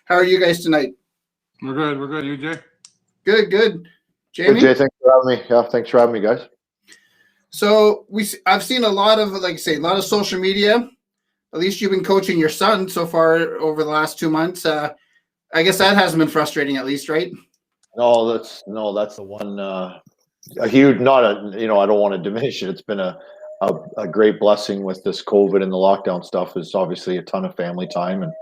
How are you guys tonight? We're good. We're good. You, Jay? Good. Good, Jamie? Jay. Thanks for having me. Yeah, thanks for having me, guys. So I've seen a lot of, like say, a lot of social media. At least you've been coaching your son so far over the last 2 months. I guess that hasn't been frustrating, at least, right? No, that's the one. A huge, not a. I don't want to diminish it. It's been a great blessing with this COVID and the lockdown stuff. Is obviously a ton of family time, and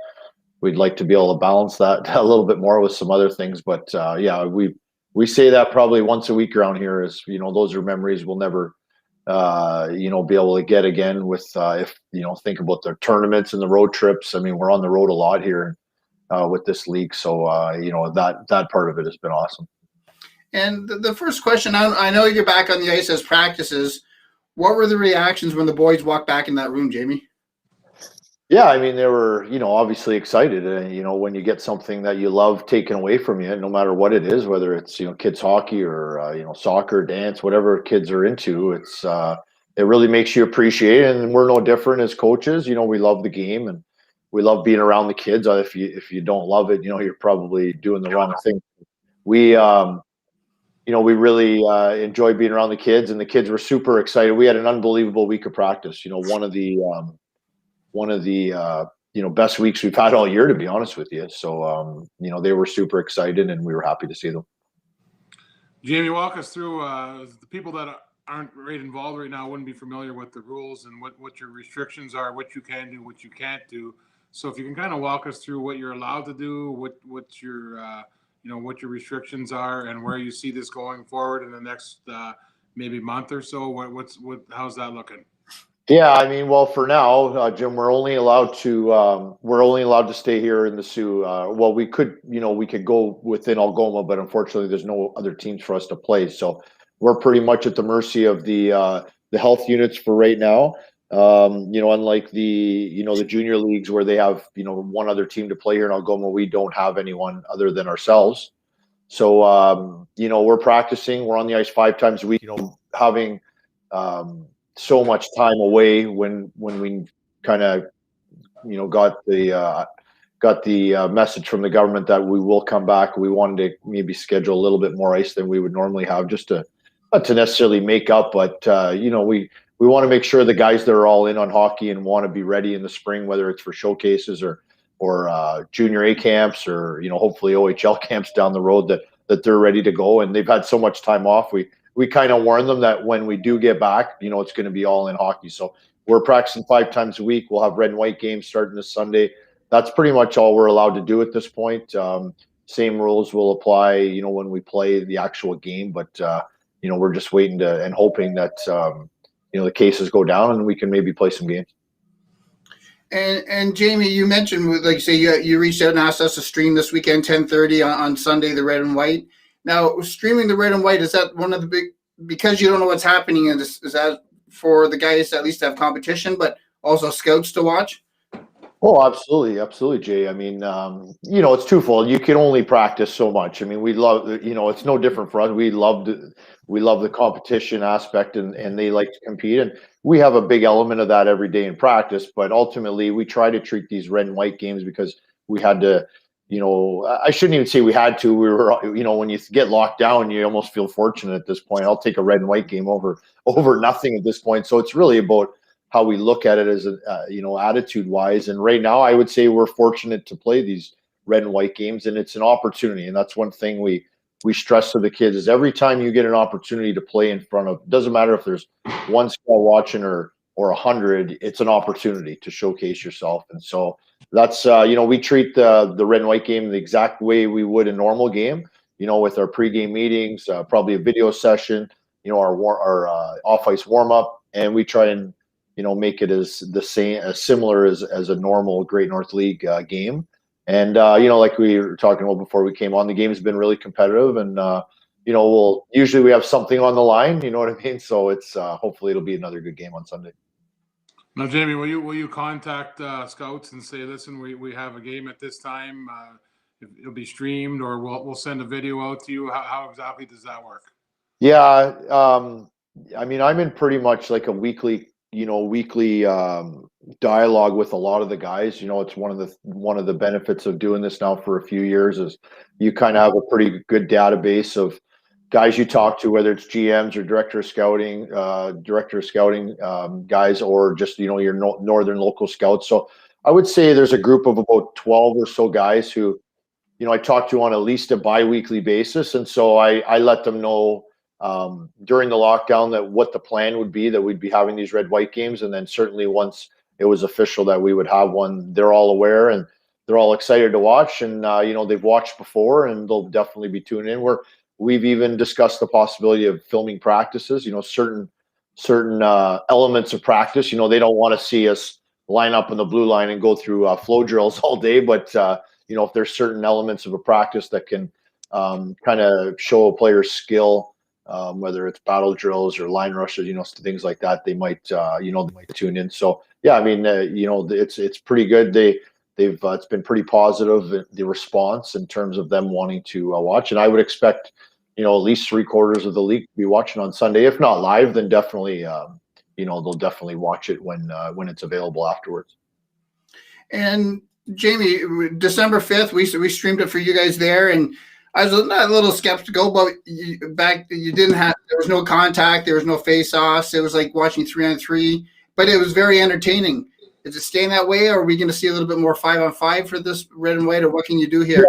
we'd like to be able to balance that a little bit more with some other things. But yeah, we say that probably once a week around here. Is those are memories we'll never be able to get again with if think about the tournaments and the road trips. I mean, we're on the road a lot here with this league, so that part of it has been awesome. And the first question, I know you're back on the ice as practices. What were the reactions when the boys walked back in that room, Jamie? Yeah, I mean, they were, obviously excited. When you get something that you love taken away from you, no matter what it is, whether it's, kids hockey or, soccer, dance, whatever kids are into, it really makes you appreciate it. And we're no different as coaches. We love the game and we love being around the kids. If you don't love it, you're probably doing the wrong thing. We really enjoyed being around the kids, and the kids were super excited. We had an unbelievable week of practice. One of the best weeks we've had all year, to be honest with you. So they were super excited, and we were happy to see them. Jamie, walk us through the people that aren't right involved right now wouldn't be familiar with the rules and what your restrictions are, what you can do, what you can't do. So if you can kind of walk us through what you're allowed to do, what your what your restrictions are, and where you see this going forward in the next maybe month or so. How's that looking? Yeah, I mean, well, for now, Jim, we're only allowed to stay here in the Sioux. Well, we could go within Algoma, but unfortunately, there's no other teams for us to play. So we're pretty much at the mercy of the health units for right now. Unlike the junior leagues where they have one other team to play here in Algoma, we don't have anyone other than ourselves. So we're practicing. We're on the ice 5 times a week. Having so much time away when we kind of got the message from the government that we will come back. We wanted to maybe schedule a little bit more ice than we would normally have, just to not to necessarily make up, but we want to make sure the guys that are all in on hockey and want to be ready in the spring, whether it's for showcases or junior A camps or hopefully OHL camps down the road, that they're ready to go. And they've had so much time off. We kind of warn them that when we do get back, it's going to be all in hockey. So we're practicing 5 times a week. We'll have red and white games starting this Sunday. That's pretty much all we're allowed to do at this point. Same rules will apply, when we play the actual game. But, we're just waiting and hoping that, the cases go down and we can maybe play some games. And Jamie, you mentioned, like you say, you reached out and asked us to stream this weekend, 10:30 on Sunday, the red and white. Now, streaming the red and white, is that one of the big, because you don't know what's happening, and is that for the guys to at least have competition, but also scouts to watch? Oh, absolutely, Jay. I mean, it's twofold. You can only practice so much. I mean, we love, it's no different for us. We love the competition aspect, and they like to compete, and we have a big element of that every day in practice. But ultimately, we try to treat these red and white games because we had to. I shouldn't even say we had to. We were, when you get locked down, you almost feel fortunate at this point. I'll take a red and white game over nothing at this point. So it's really about how we look at it as attitude wise. And right now, I would say we're fortunate to play these red and white games, and it's an opportunity. And that's one thing we stress to the kids is every time you get an opportunity to play in front of, doesn't matter if there's one scout watching or 100, it's an opportunity to showcase yourself. And so that's, we treat the red and white game the exact way we would a normal game, with our pregame meetings, probably a video session, our off ice warm up, and we try and, make it as similar as a normal Great North League game. And, like we were talking about before we came on, the game has been really competitive, and, usually we have something on the line, you know what I mean? So it's, hopefully it'll be another good game on Sunday. Now, Jamie, will you contact scouts and say, listen, we have a game at this time, it'll be streamed, or we'll send a video out to you? How exactly does that work? Yeah. I mean, I'm in pretty much like a weekly weekly dialogue with a lot of the guys. It's one of the benefits of doing this now for a few years is you kind of have a pretty good database of guys you talk to, whether it's GMs or director of scouting guys, or just your northern local scouts. So I would say there's a group of about 12 or so guys who I talk to on at least a bi-weekly basis, and so I let them know during the lockdown that what the plan would be, that we'd be having these red-white games, and then certainly once it was official that we would have one, they're all aware and they're all excited to watch. And they've watched before, and they'll definitely be tuning in. We've even discussed the possibility of filming practices. Certain elements of practice. They don't want to see us line up in the blue line and go through flow drills all day, but if there's certain elements of a practice that can kind of show a player's skill, whether it's battle drills or line rushes, things like that, they might tune in. So yeah, I mean, it's pretty good. They've it's been pretty positive, the response in terms of them wanting to watch, and I would expect at least 3/4 of the league to be watching on Sunday, if not live, then definitely they'll definitely watch it when it's available afterwards. And Jamie, December 5th, we streamed it for you guys there, and I was a little skeptical, but there was no contact, there was no face-offs. It was like watching 3-on-3, but it was very entertaining. Is it staying that way, or are we going to see a little bit more 5-on-5 for this red and white, or what can you do here?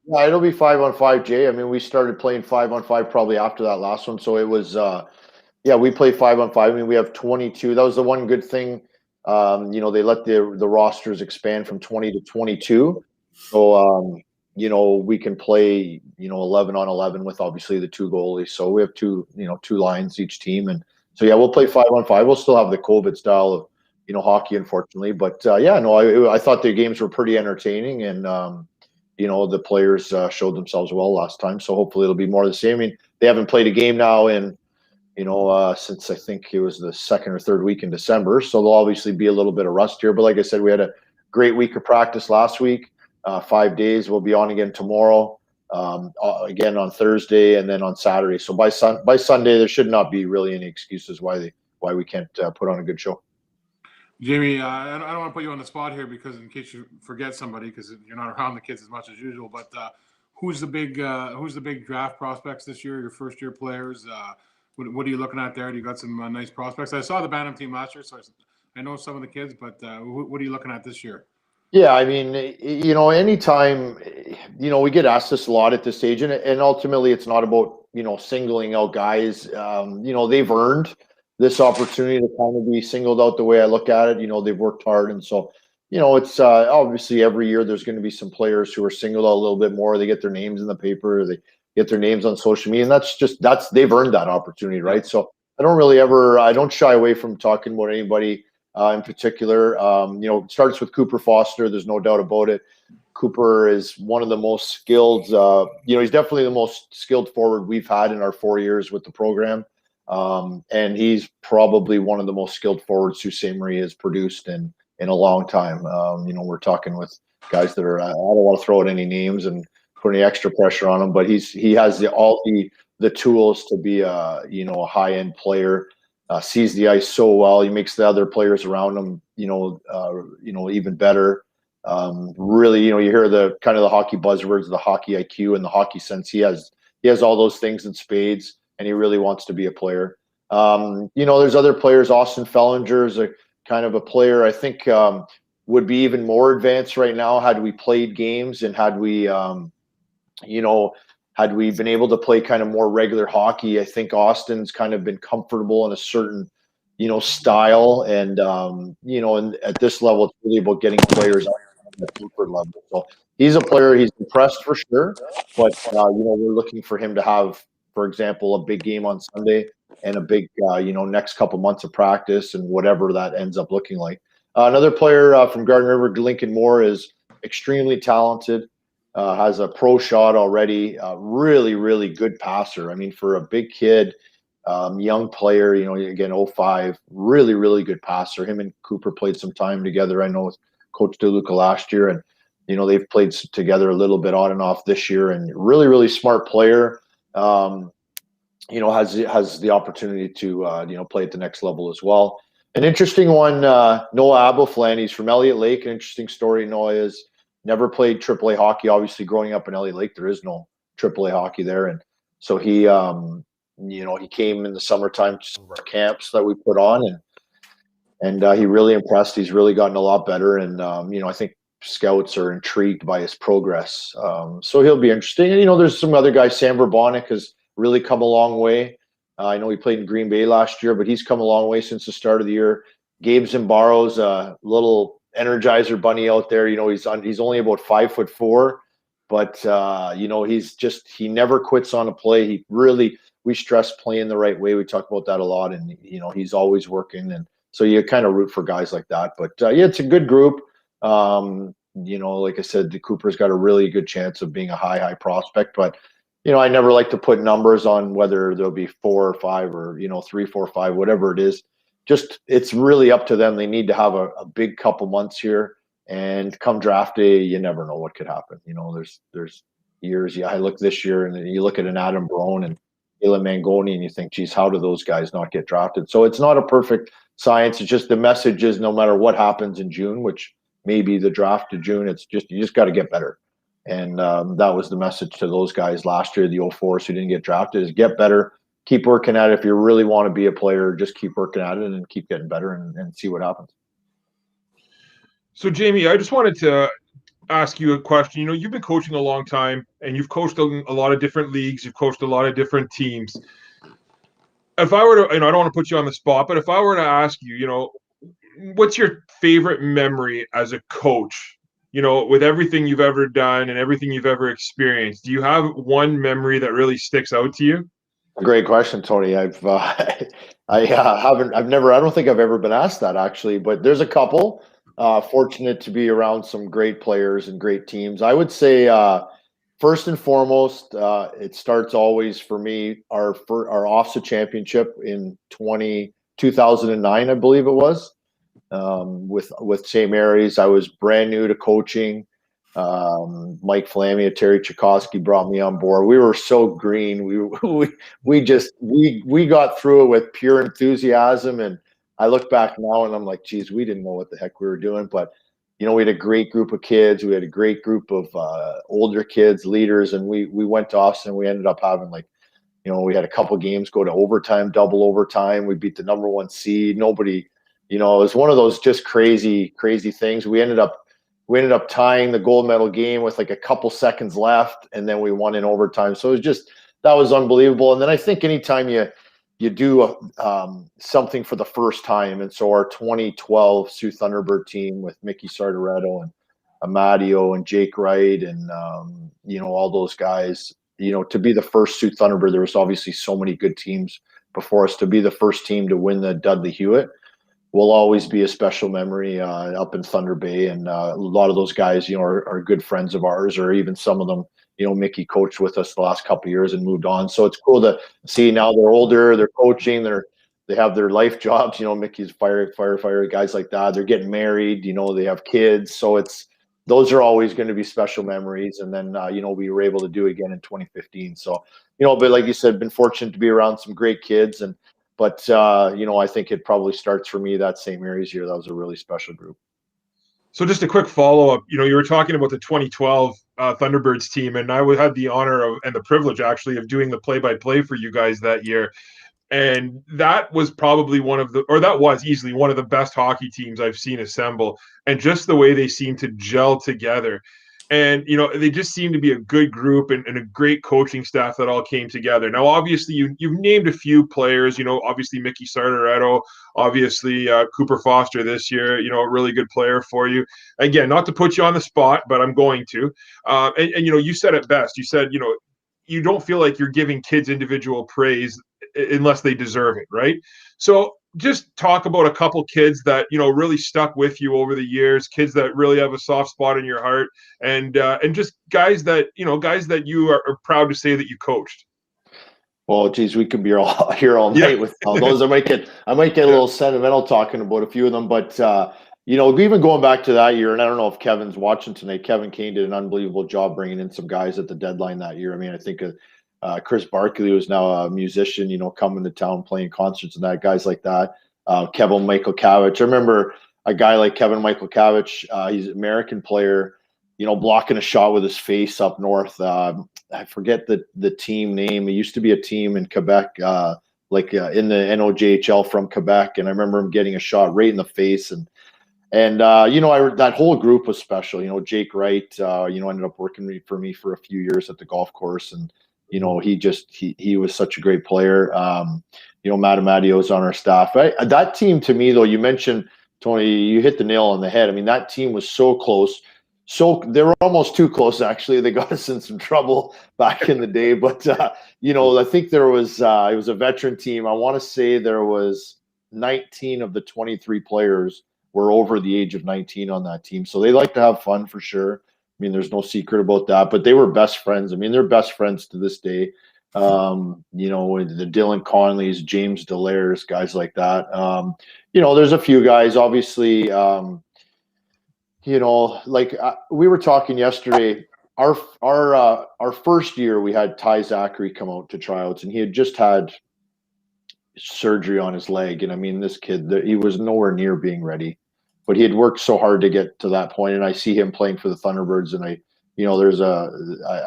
Yeah, it'll be 5-on-5, Jay. I mean, we started playing 5-on-5 probably after that last one, so it was we play 5-on-5. I mean, we have 22. That was the one good thing. They let the rosters expand from 20 to 22. So, we can play, 11-on-11 with obviously the two goalies. So we have two lines each team. And so, yeah, we'll play 5-on-5. We'll still have the COVID style of, hockey, unfortunately. But, I thought the games were pretty entertaining, and, the players showed themselves well last time. So hopefully it'll be more of the same. I mean, they haven't played a game now in, since I think it was the second or third week in December. So there'll obviously be a little bit of rust here. But like I said, we had a great week of practice last week, 5 days. We'll be on again tomorrow, again on Thursday, and then on Saturday. So by Sunday, there should not be really any excuses why we can't put on a good show. Jamie, I don't want to put you on the spot here, because in case you forget somebody, because you're not around the kids as much as usual, but who's the big draft prospects this year, your first-year players? What are you looking at there? Do you got some nice prospects? I saw the Bantam team last year, so I know some of the kids, but what are you looking at this year? Yeah, I mean, anytime, we get asked this a lot at this stage, and ultimately it's not about, singling out guys. They've earned this opportunity to kind of be singled out the way I look at it. They've worked hard. And so, it's obviously every year there's going to be some players who are singled out a little bit more. They get their names in the paper, they get their names on social media, and they've earned that opportunity, right? So I don't shy away from talking about anybody in particular. It starts with Cooper Foster. There's no doubt about it. Cooper is one of the most skilled, he's definitely the most skilled forward we've had in our 4 years with the program. And he's probably one of the most skilled forwards Sault Ste. Marie has produced in a long time. We're talking with guys that are, I don't want to throw out any names and put any extra pressure on him, but he has all the tools to be a high-end player. Sees the ice so well. He makes the other players around him, even better. Really, you hear the kind of the hockey buzzwords, the hockey IQ and the hockey sense. He has all those things in spades, and he really wants to be a player. There's other players. Austin Fellinger is a kind of a player I think would be even more advanced right now had we played games, and had we been able to play kind of more regular hockey. I think Austin's kind of been comfortable in a certain, style, and and at this level, it's really about getting players out at the comfort level. So he's a player. He's impressed for sure, but we're looking for him to have, for example, a big game on Sunday and a big, next couple months of practice and whatever that ends up looking like. Another player from Garden River, Lincoln Moore, is extremely talented. Has a pro shot already. Really, really good passer. I mean, for a big kid, young player, again, 05, really, really good passer. Him and Cooper played some time together. I know with Coach Deluca last year, and they've played together a little bit on and off this year. And really, really smart player. Has the opportunity to play at the next level as well. An interesting one, Noah Abel, Flynn. He's from Elliott Lake. An interesting story. Noah is never played AAA hockey. Obviously, growing up in Elliott Lake, there is no AAA hockey there, and so he, he came in the summertime to some of our camps that we put on, and he really impressed. He's really gotten a lot better, and I think scouts are intrigued by his progress. So he'll be interesting. And there's some other guys. Sam Verbonic has really come a long way. I know he played in Green Bay last year, but he's come a long way since the start of the year. Gabe Zimbaro's a little Energizer bunny out there. He's only about 5'4", but he never quits on a play. We stress playing the right way. We talk about that a lot, and he's always working, and so you kind of root for guys like that. But it's a good group. Like I said, the Cooper's got a really good chance of being a high prospect, but I never like to put numbers on whether there'll be 4 or 5 or 3, 4, 5, whatever it is. Just it's really up to them. They need to have a big couple months here, and come draft day, you never know what could happen. There's years. Yeah, I look this year, and you look at an Adam Barone and Ela Mangoni, and you think, geez, how do those guys not get drafted? So it's not a perfect science. It's just the message is no matter what happens in June, which may be the draft to June, you just got to get better. And that was the message to those guys last year, the 04s who didn't get drafted, is get better, keep working at it. If you really want to be a player, just keep working at it and keep getting better and see what happens. So, Jamie, I just wanted to ask you a question. You've been coaching a long time, and you've coached a lot of different leagues. You've coached a lot of different teams. If I were to, I don't want to put you on the spot, but if I were to ask you, what's your favorite memory as a coach? With everything you've ever done and everything you've ever experienced, do you have one memory that really sticks out to you? Great question, Tony. I don't think I've ever been asked that, actually, but there's a couple. Fortunate to be around some great players and great teams. I would say, first and foremost, it starts always for me, our OFSA championship in 2009, I believe it was. With St. Mary's. I was brand new to coaching. Mike Flamia, Terry Tchaikovsky brought me on board. We were so green. We got through it with pure enthusiasm. And I look back now and I'm like, geez, we didn't know what the heck we were doing. But we had a great group of kids. We had a great group of older kids, leaders, and we went to Austin. We ended up having we had a couple games go to overtime, double overtime. We beat the number 1 seed. Nobody. It was one of those just crazy things. We ended up tying the gold medal game with a couple seconds left, and then we won in overtime. So it was that was unbelievable. And then I think anytime you do something for the first time, and so our 2012 Sioux Thunderbird team with Mickey Sartoretto and Amadio and Jake Wright and all those guys, to be the first Sioux Thunderbird, there was obviously so many good teams before us. To be the first team to win the Dudley Hewitt will always be a special memory up in Thunder Bay. And a lot of those guys, are good friends of ours, or even some of them, Mickey coached with us the last couple of years and moved on. So it's cool to see now they're older, they're coaching, they have their life jobs. Mickey's firefighter, guys like that. They're getting married, they have kids. So those are always going to be special memories. And then, we were able to do it again in 2015. So, but like you said, been fortunate to be around some great kids. But I think it probably starts for me that St. Mary's year. That was a really special group. So just a quick follow-up. You were talking about the 2012 Thunderbirds team, and I had the honor and the privilege, actually, of doing the play-by-play for you guys that year. And that was probably that was easily one of the best hockey teams I've seen assemble. And just the way they seemed to gel together. And, they just seemed to be a good group and a great coaching staff that all came together. Now, obviously, you've named a few players, obviously Mickey Sartoretto, obviously Cooper Foster this year, a really good player for you. Again, not to put you on the spot, but I'm going to. And you said it best. You said, you don't feel like you're giving kids individual praise unless they deserve it, right? So just talk about a couple kids that, really stuck with you over the years, kids that really have a soft spot in your heart, and just guys that you are proud to say that you coached. Well, geez, we could be here all night with all those. I might get a little sentimental talking about a few of them, but even going back to that year, and I don't know if Kevin's watching tonight. Kevin Kane did an unbelievable job bringing in some guys at the deadline that year. I mean, I think Chris Barkley, who's now a musician, coming to town playing concerts and that, guys like that. Kevin Michael Kavich. I remember a guy like Kevin Michael Kavich. He's an American player, blocking a shot with his face up north. I forget the team name. It used to be a team in Quebec, in the NOJHL from Quebec. And I remember him getting a shot right in the face. And that whole group was special. Jake Wright, ended up working for me for a few years at the golf course. And, he was such a great player. Matt Amadio's on our staff. That team, to me, though, you mentioned, Tony, you hit the nail on the head. I mean, that team was so close. So they were almost too close, actually. They got us in some trouble back in the day. But, I think there was it was a veteran team. I want to say there was 19 of the 23 players were over the age of 19 on that team. So they like to have fun for sure. I mean, there's no secret about that. But they were best friends. I mean, they're best friends to this day. The Dylan Conleys, James Delairs, guys like that. There's a few guys, obviously, we were talking yesterday, our first year we had Ty Zachary come out to tryouts, and he had just had surgery on his leg. And I mean, this kid, he was nowhere near being ready, but he had worked so hard to get to that point. And I see him playing for the Thunderbirds, and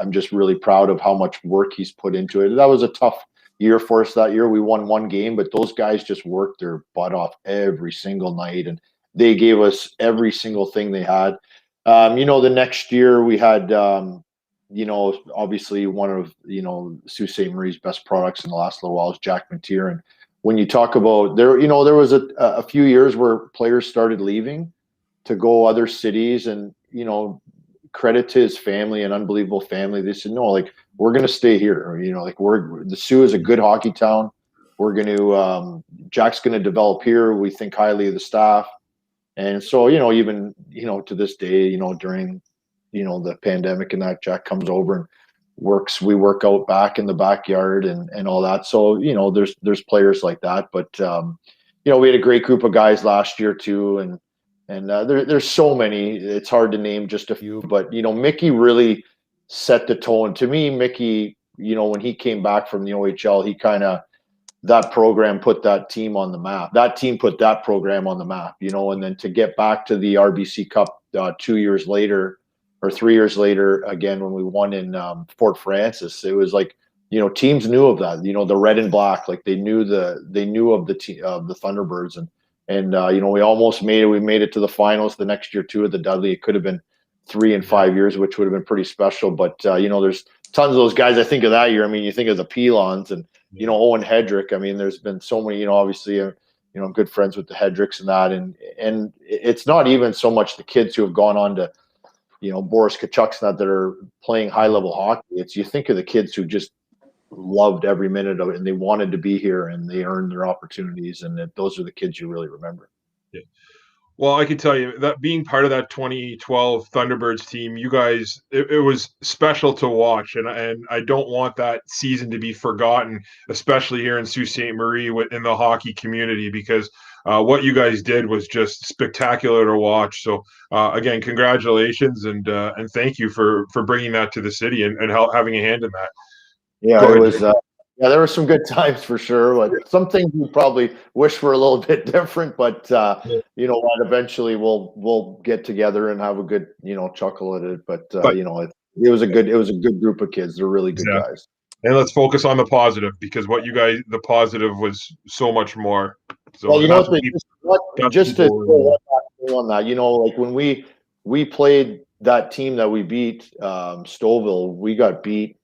I'm just really proud of how much work he's put into it. That was a tough year for us that year. We won one game, but those guys just worked their butt off every single night, and they gave us every single thing they had. The next year we had, obviously one of, Sault Ste. Marie's best products in the last little while is Jack Mateer. And when you talk about there was a few years where players started leaving to go other cities, and, credit to his family, an unbelievable family. They said, no, we're going to stay here. The Sioux is a good hockey town. We're going to, Jack's going to develop here. We think highly of the staff. And so, even, to this day, during, the pandemic and that, Jack comes over and we work out back in the backyard and all that. So, there's players like that, but, we had a great group of guys last year too. And there's so many, it's hard to name just a few, but, Mickey really set the tone. To me, Mickey, when he came back from the OHL, that program put that team on the map. That team put that program on the map, and then to get back to the RBC Cup 2 years later or 3 years later, again, when we won in Fort Francis, it was like, teams knew of that, the red and black, they knew of the Thunderbirds. And we almost made it. We made it to the finals the next year too at the Dudley. It could have been 3 and 5 years, which would have been pretty special. But there's tons of those guys. I think of that year. I mean, you think of the Pelons and Owen Hedrick. I mean, there's been so many. Obviously, I'm good friends with the Hedricks and that. And it's not even so much the kids who have gone on to, Boris Kachuk's that are playing high level hockey. It's you think of the kids who just loved every minute of it, and they wanted to be here, and they earned their opportunities, and those are the kids you really remember. Yeah. Well, I can tell you that being part of that 2012 Thunderbirds team, you guys, it was special to watch, and I don't want that season to be forgotten, especially here in Sault Ste. Marie in the hockey community, because what you guys did was just spectacular to watch. So again, congratulations, and thank you for bringing that to the city and having a hand in that. Yeah, it was. There were some good times for sure. But some things we probably wish were a little bit different. But what? Eventually, we'll get together and have a good chuckle at it. But it was a good group of kids. They're really good guys. And let's focus on the positive, because the positive was so much more. So well, just to go on that, when we played that team that we beat, Stouffville, we got beat.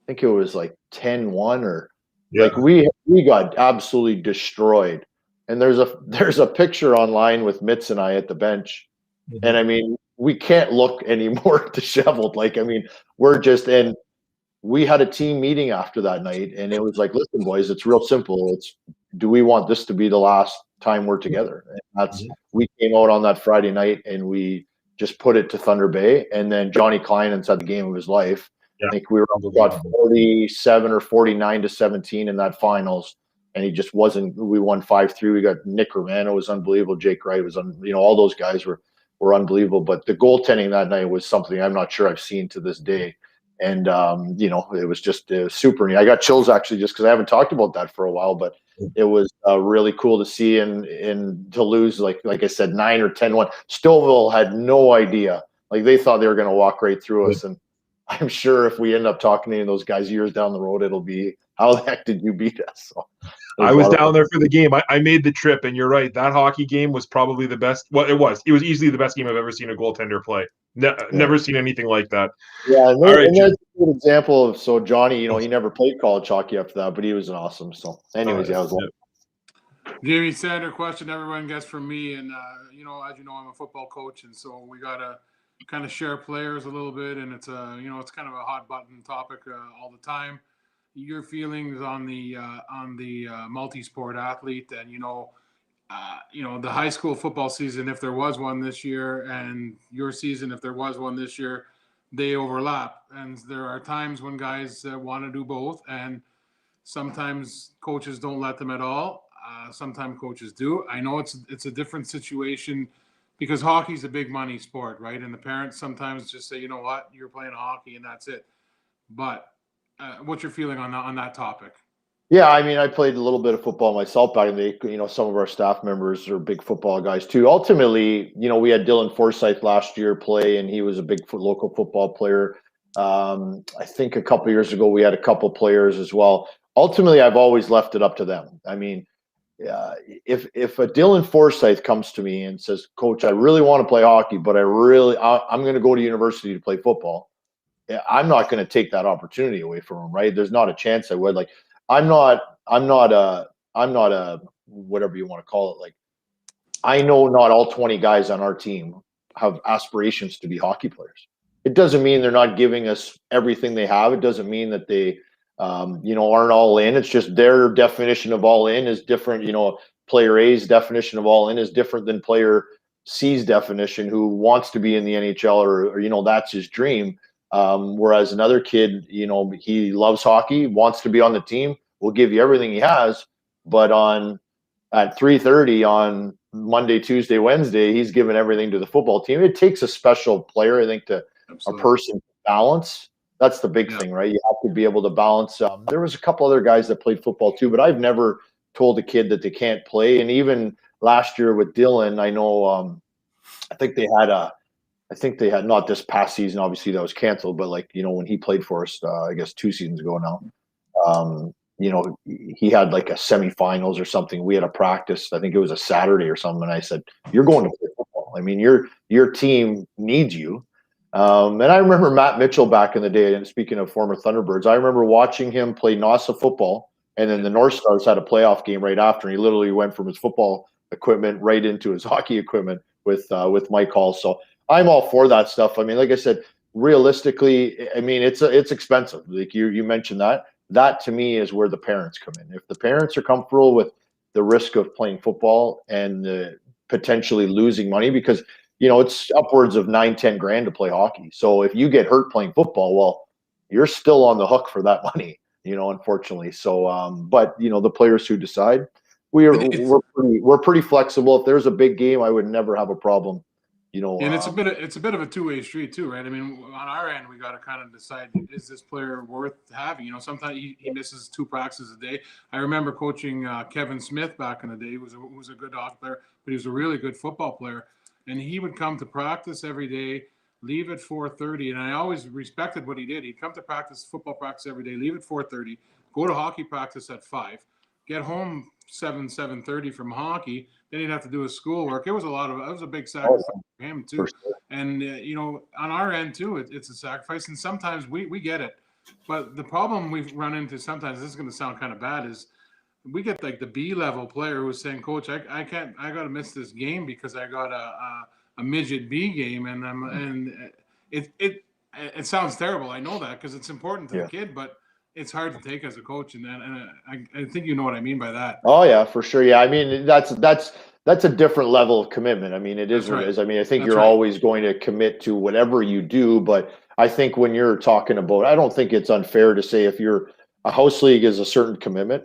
I think it was 10-1 or we got absolutely destroyed. And there's a picture online with Mitz and I at the bench. Mm-hmm. And I mean, we can't look any more disheveled. We're just in. We had a team meeting after that night, and it was like, listen, boys, it's real simple. Do we want this to be the last time we're together? And that's we came out on that Friday night, and we just put it to Thunder Bay. And then Johnny Kleinens had the game of his life. Yeah. I think we got 47 or 49-17 in that finals, and he just wasn't. We won 5-3. We got Nick Romano was unbelievable. Jake Wright was all those guys were unbelievable. But the goaltending that night was something I'm not sure I've seen to this day. And you know, it was just super neat. I got chills actually just because I haven't talked about that for a while, but it was really cool to see and to lose, like I said, 9 or 10-1. Stouffville had no idea. Like they thought they were going to walk right through us. And I'm sure if we end up talking to any of those guys years down the road, it'll be, how the heck did you beat us? So I was down there for the game. I made the trip, and you're right. That hockey game was probably the best. Well, it was. It was easily the best game I've ever seen a goaltender play. Never seen anything like that. Yeah, and, All right, and that's a good example of, so Johnny, you know, he never played college hockey after that, but he was awesome. So anyways, yeah, it was Jamie, standard question everyone gets from me, and you know, as you know, I'm a football coach, and so we gotta kind of share players a little bit, and it's a, you know, it's kind of a hot button topic all the time. Your feelings on the multi-sport athlete, and you know, the high school football season, if there was one this year, and your season, if there was one this year, they overlap, and there are times when guys want to do both, and sometimes coaches don't let them at all. Sometimes coaches do. I know it's a different situation because hockey's a big money sport, right? And the parents sometimes just say, you know what, you're playing hockey and that's it. But what's your feeling on that topic? Yeah, I mean, I played a little bit of football myself back in the day. You know, some of our staff members are big football guys too. Ultimately, you know, we had Dylan Forsyth last year play, and he was a big local football player. I think a couple years ago we had a couple players as well. Ultimately, I've always left it up to them. I mean, if a Dylan Forsyth comes to me and says, "Coach, I really want to play hockey, but I'm going to go to university to play football," I'm not going to take that opportunity away from him. Right? There's not a chance I would. Like, I'm not a whatever you want to call it. Like, I know not all 20 guys on our team have aspirations to be hockey players. It doesn't mean they're not giving us everything they have. It doesn't mean that they, aren't all in. It's just their definition of all in is different. You know, player A's definition of all in is different than player C's definition, who wants to be in the NHL or that's his dream. Whereas another kid, he loves hockey, wants to be on the team, will give you everything he has, but at 3:30 on Monday, Tuesday, Wednesday, he's giving everything to the football team. It takes a special player, I think, to Absolutely. a person to balance. That's the big thing, right? You have to be able to balance. There was a couple other guys that played football too, but I've never told a kid that they can't play. And even last year with Dylan, I know I think they had not this past season, obviously that was canceled, but when he played for us, I guess 2 seasons ago now, he had like a semifinals or something. We had a practice, I think it was a Saturday or something. And I said, "You're going to play football. I mean, your team needs you." And I remember Matt Mitchell back in the day, and speaking of former Thunderbirds, I remember watching him play NASA football, and then the North Stars had a playoff game right after. And he literally went from his football equipment right into his hockey equipment with Mike Hall. So I'm all for that stuff. I mean, like I said, realistically, I mean, it's expensive. Like you mentioned that. That to me is where the parents come in. If the parents are comfortable with the risk of playing football and potentially losing money, because it's upwards of 9-10 grand to play hockey. So if you get hurt playing football, well, you're still on the hook for that money, unfortunately. So, but the players who decide, we're pretty flexible. If there's a big game, I would never have a problem. And it's a bit of a two-way street too, right? I mean, on our end, we got to kind of decide, is this player worth having? Sometimes he misses 2 practices a day. I remember coaching Kevin Smith back in the day. He was a good hockey player, but he was a really good football player. And he would come to practice every day, leave at 4:30, and I always respected what he did. He'd come to football practice every day, leave at 4:30, go to hockey practice at 5, get home 7:30 from hockey. Then he'd have to do his schoolwork. It was a big sacrifice for him too. For sure. And on our end too, it's a sacrifice. And sometimes we get it, but the problem we've run into sometimes, this is going to sound kind of bad, is we get like the B-level player who's saying, "Coach, I got to miss this game because I got a midget B game," and it sounds terrible. I know that because it's important to the kid, but it's hard to take as a coach, and I think you know what I mean by that. Oh yeah, for sure. Yeah, I mean that's a different level of commitment. I mean, it is what it is. I mean, I think you're always going to commit to whatever you do, but I think when you're talking about, I don't think it's unfair to say if you're a house league is a certain commitment,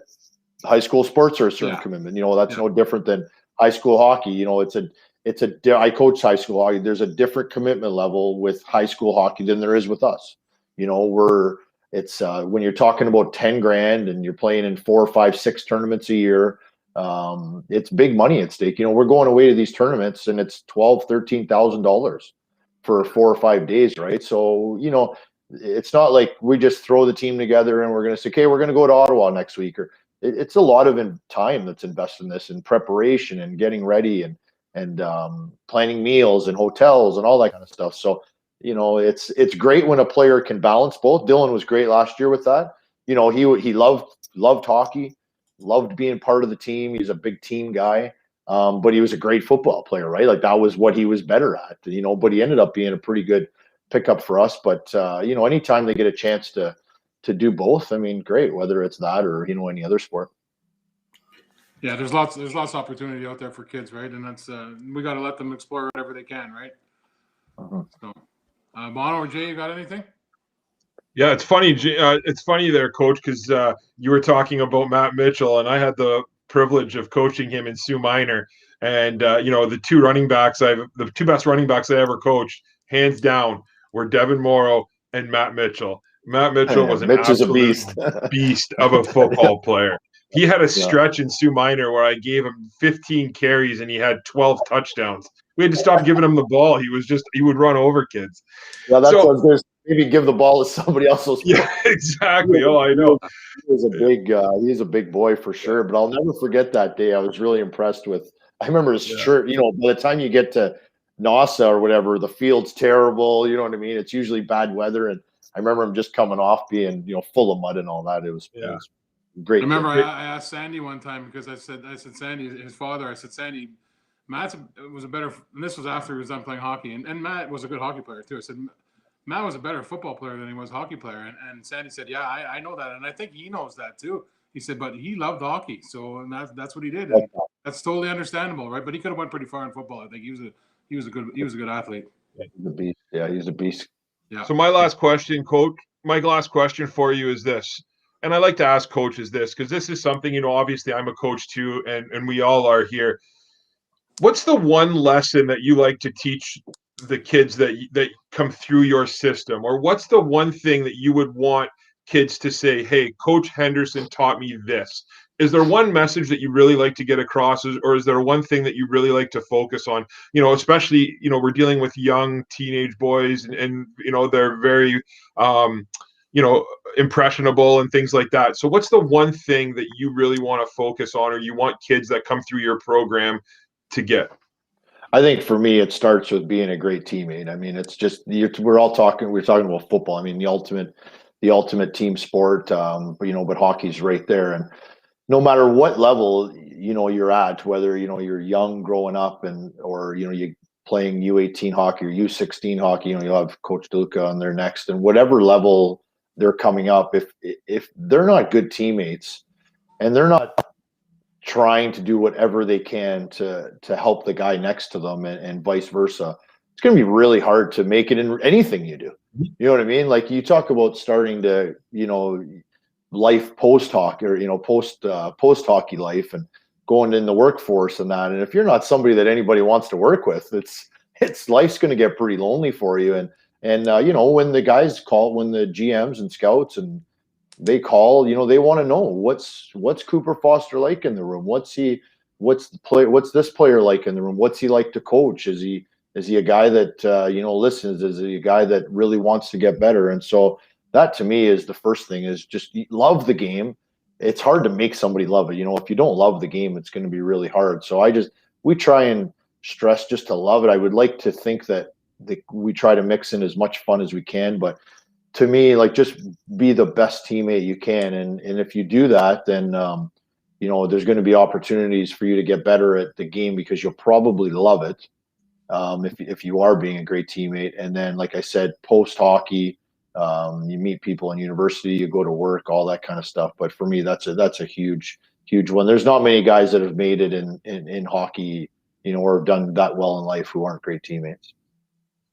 high school sports are a certain commitment. That's no different than high school hockey. I coach high school hockey. There's a different commitment level with high school hockey than there is with us. It's when you're talking about 10 grand and you're playing in 4, 5, 6 tournaments a year, it's big money at stake. We're going away to these tournaments and it's $12,000-$13,000 for 4 or 5 days, right? So, it's not like we just throw the team together and we're going to say, okay, we're going to go to Ottawa next week. Or it's a lot of time that's invested in this, and preparation and getting ready and planning meals and hotels and all that kind of stuff. So, it's great when a player can balance both. Dylan was great last year with that. He loved hockey, loved being part of the team. He's a big team guy, but he was a great football player, right? Like that was what he was better at, but he ended up being a pretty good pickup for us. But, anytime they get a chance to do both, I mean, great, whether it's that or, any other sport. Yeah, there's lots of opportunity out there for kids, right? And that's we got to let them explore whatever they can, right? So, Bono or Jay, you got anything? Yeah, it's funny. It's funny there, Coach, because you were talking about Matt Mitchell, and I had the privilege of coaching him in Sioux Minor. And the two best running backs I ever coached, hands down, were Devin Morrow and Matt Mitchell. Matt Mitchell was an Mitch is a absolute beast of a football player. He had a stretch in Sioux Minor where I gave him 15 carries and he had 12 touchdowns. We had to stop giving him the ball. He would run over kids. Yeah, that's what I was going to say. Maybe give the ball to somebody else. Yeah, exactly. Oh, I know. He's a big boy for sure. But I'll never forget that day. I was really impressed with. I remember his shirt. By the time you get to NASA or whatever, the field's terrible. You know what I mean? It's usually bad weather, and I remember him just coming off being full of mud and all that. It was great. I remember I asked Sandy one time because I said Sandy, his father. I said, Sandy, Matt was a better. And this was after he was done playing hockey, and Matt was a good hockey player too. I said, Matt was a better football player than he was a hockey player. And Sandy said, yeah, I know that. And I think he knows that too. He said, but he loved hockey. So that's what he did. And that's totally understandable, right? But he could have went pretty far in football. I think he was a good athlete. He's a beast. Yeah, he's a beast. Yeah. So my last question, Coach, for you is this. And I like to ask coaches this because this is something, obviously I'm a coach too, and we all are here. What's the one lesson that you like to teach the kids that come through your system? Or what's the one thing that you would want kids to say, hey, Coach Henderson taught me this? Is there one message that you really like to get across, or is there one thing that you really like to focus on? Especially, we're dealing with young teenage boys and they're very, impressionable and things like that. So what's the one thing that you really want to focus on, or you want kids that come through your program to get? I think for me, it starts with being a great teammate. I mean, it's just we're talking about football. I mean, the ultimate team sport. But hockey's right there, and no matter what level you're at, whether you're young growing up or you playing U18 hockey or U16 hockey, you'll have Coach Deluca on there next, and whatever level they're coming up, if they're not good teammates and they're not trying to do whatever they can to help the guy next to them and vice versa, it's going to be really hard to make it in anything you do. You know what I mean? Like you talk about starting to, life post hockey or, post hockey life and going in the workforce and that. And if you're not somebody that anybody wants to work with, it's life's going to get pretty lonely for you. And when the guys call, when the GMs and scouts and they call, they want to know what's Cooper Foster like in the room. What's this player like in the room? What's he like to coach? Is he a guy that, listens? Is he a guy that really wants to get better? And so that to me is the first thing, is just love the game. It's hard to make somebody love it. If you don't love the game, it's going to be really hard. So we try and stress just to love it. I would like to think that we try to mix in as much fun as we can, but to me, like, just be the best teammate you can. And if you do that, then, there's going to be opportunities for you to get better at the game because you'll probably love it. If you are being a great teammate. And then, like I said, post hockey, you meet people in university, you go to work, all that kind of stuff. But for me, that's a huge one. There's not many guys that have made it in hockey, or have done that well in life who aren't great teammates.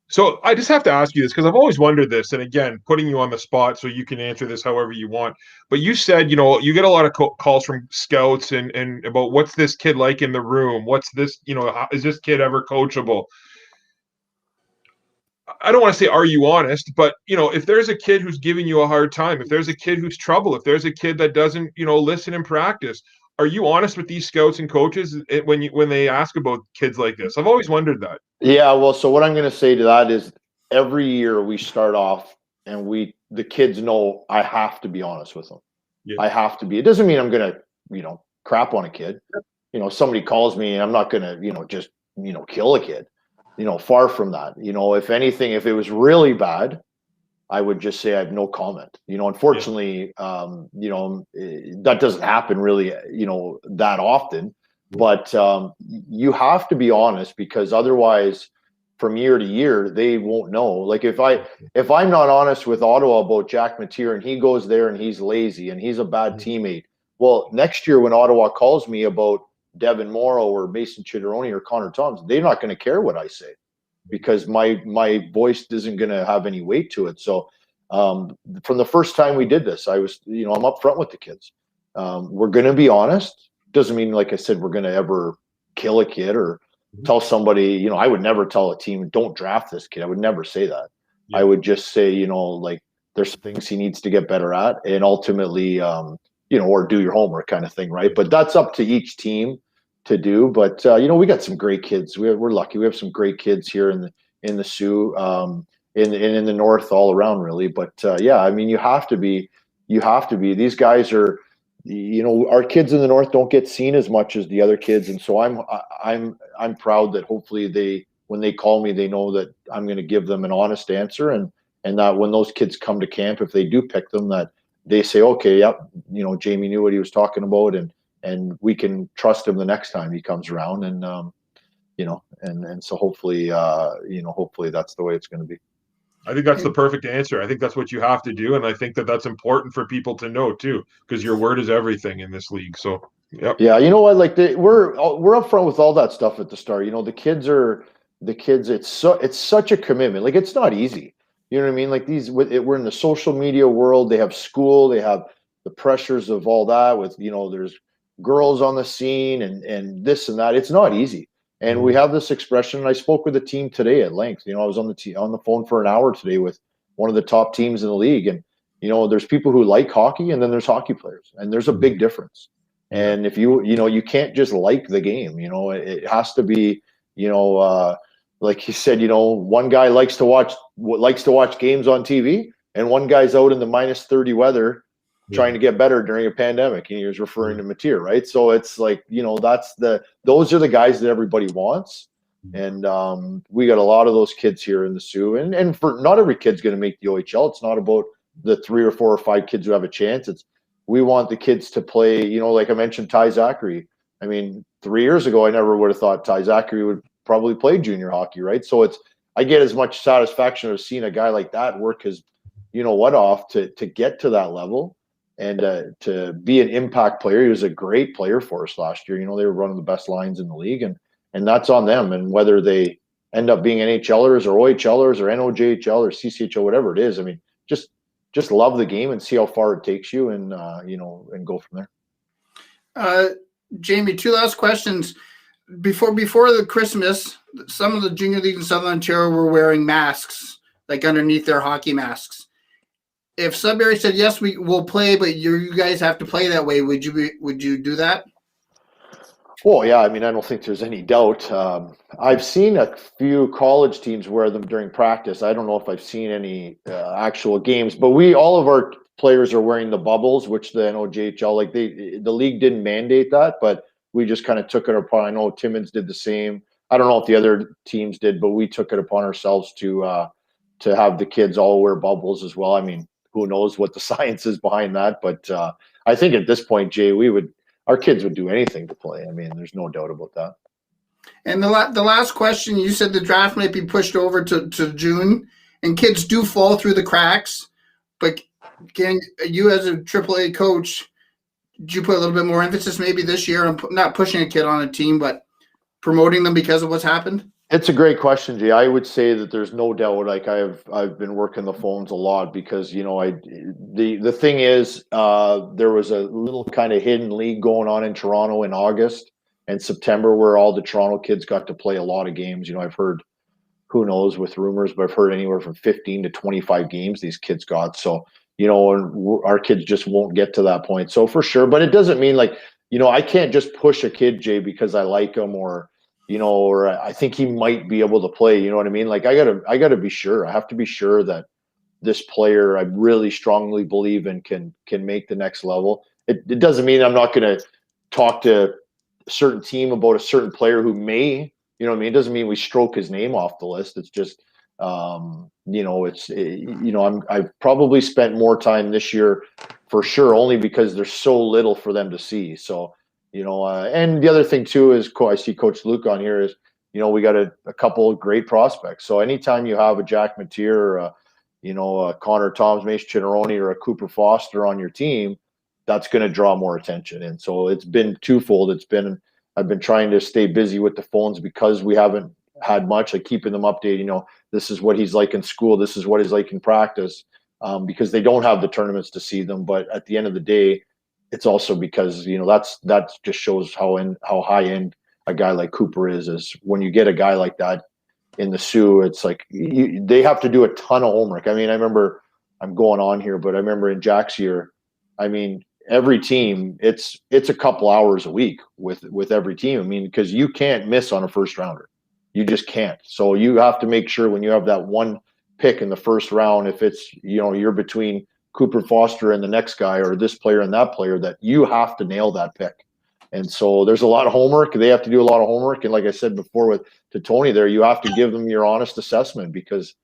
So I just have to ask you this because I've always wondered this, and again, putting you on the spot so you can answer this however you want. But you said, you get a lot of calls from scouts and about what's this kid like in the room? What's this, is this kid ever coachable? I don't want to say, are you honest? But, if there's a kid who's giving you a hard time, if there's a kid who's trouble, if there's a kid that doesn't, listen in practice, are you honest with these scouts and coaches when they ask about kids like this? I've always wondered that. Yeah, well, so what I'm going to say to that is every year we start off and the kids know I have to be honest with them. Yeah. I have to be. It doesn't mean I'm going to, crap on a kid. Somebody calls me and I'm not going to, just, kill a kid. Far from that. If anything, if it was really bad, I would just say I have no comment. Unfortunately, that doesn't happen really, that often. But you have to be honest, because otherwise, from year to year, they won't know. Like if I'm not honest with Ottawa about Jack Mateer and he goes there and he's lazy and he's a bad teammate, well, next year when Ottawa calls me about Devin Morrow or Mason Chidoroni or Connor Thompson, they're not going to care what I say, because my voice isn't going to have any weight to it. So from the first time we did this, I was, I'm upfront with the kids. We're going to be honest. Doesn't mean, like I said, we're going to ever kill a kid or tell somebody, I would never tell a team, don't draft this kid. I would never say that. Yeah. I would just say, like there's things he needs to get better at, and ultimately, or do your homework kind of thing. Right. But that's up to each team to do. But, we got some great kids. We're lucky. We have some great kids here in the Sioux, in the North, all around really. But yeah, I mean, you have to be. These guys are, our kids in the North don't get seen as much as the other kids, and so I'm proud that hopefully when they call me, they know that I'm going to give them an honest answer, and that when those kids come to camp, if they do pick them, that they say, okay, yep, Jamie knew what he was talking about, and we can trust him the next time he comes around, and and so hopefully hopefully that's the way it's going to be. I think that's the perfect answer. I think that's what you have to do, and I think that's important for people to know too, because your word is everything in this league. So, yep. Yeah, you know what? Like we're upfront with all that stuff at the start. The kids. It's such a commitment. Like it's not easy. You know what I mean? Like we're in the social media world. They have school. They have the pressures of all that. With there's girls on the scene and this and that. It's not easy. And we have this expression, and I spoke with the team today at length. I was on the phone for an hour today with one of the top teams in the league. And, there's people who like hockey, and then there's hockey players, and there's a big difference. And if you can't just like the game, it has to be, like you said, one guy likes to watch games on TV, and one guy's out in the -30 weather trying to get better during a pandemic, and he was referring to Mateer, right? So it's like, those are the guys that everybody wants. And we got a lot of those kids here in the Sioux, and for not every kid's going to make the OHL. It's not about the 3 or 4 or 5 kids who have a chance. We want the kids to play, like I mentioned, Ty Zachary. I mean, 3 years ago, I never would have thought Ty Zachary would probably play junior hockey, right? So I get as much satisfaction of seeing a guy like that work his, off to get to that level. And to be an impact player. He was a great player for us last year. They were one of the best lines in the league, and that's on them. And whether they end up being NHLers or OHLers or NOJHL or CCHL, whatever it is, I mean, just love the game and see how far it takes you, and and go from there. Jamie, 2 last questions. Before the Christmas, some of the junior leagues in Southern Ontario were wearing masks, like underneath their hockey masks. If Sudbury said, yes, we will play, but you guys have to play that way, would you do that? Well, yeah. I mean, I don't think there's any doubt. I've seen a few college teams wear them during practice. I don't know if I've seen any actual games, but all of our players are wearing the bubbles, which the NOJHL, like the league didn't mandate that, but we just kind of took it upon. I know Timmins did the same. I don't know if the other teams did, but we took it upon ourselves to have the kids all wear bubbles as well. I mean, who knows what the science is behind that, but I think at this point, Jay, our kids would do anything to play. I mean, there's no doubt about that. And the last question, you said the draft might be pushed over to June, and kids do fall through the cracks, but can you, as a AAA coach, do you put a little bit more emphasis maybe this year on not pushing a kid on a team, but promoting them because of what's happened? It's a great question, Jay. I would say that there's no doubt. Like I've been working the phones a lot because the thing is there was a little kind of hidden league going on in Toronto in August and September where all the Toronto kids got to play a lot of games. I've heard who knows with rumors, but I've heard anywhere from 15 to 25 games these kids got. So, and our kids just won't get to that point. So for sure, but it doesn't mean like, I can't just push a kid, Jay, because I like him or I think he might be able to play. You know what I mean? Like I gotta be sure. I have to be sure that this player I really strongly believe in can make the next level. It doesn't mean I'm not going to talk to a certain team about a certain player who may, it doesn't mean we stroke his name off the list. It's just, I've probably spent more time this year for sure, only because there's so little for them to see. So, and the other thing too is I see Coach Luke on here is, we got a couple of great prospects. So anytime you have a Jack Mateer or a Connor Toms, Mace Chinneroni, or a Cooper Foster on your team, that's going to draw more attention. And so it's been twofold. I've been trying to stay busy with the phones because we haven't had much, like keeping them updated. This is what he's like in school. This is what he's like in practice, because they don't have the tournaments to see them. But at the end of the day, it's also because, that just shows how high end a guy like Cooper is when you get a guy like that in the Sioux, it's like they have to do a ton of homework. I mean, I remember, I'm going on here, but I remember in Jack's year, I mean, every team, it's a couple hours a week with every team. I mean, because you can't miss on a first rounder. You just can't. So you have to make sure when you have that one pick in the first round, if it's, you're between Cooper Foster and the next guy or this player and that player, that you have to nail that pick. And so there's a lot of homework. They have to do a lot of homework. And like I said before to Tony there, you have to give them your honest assessment, because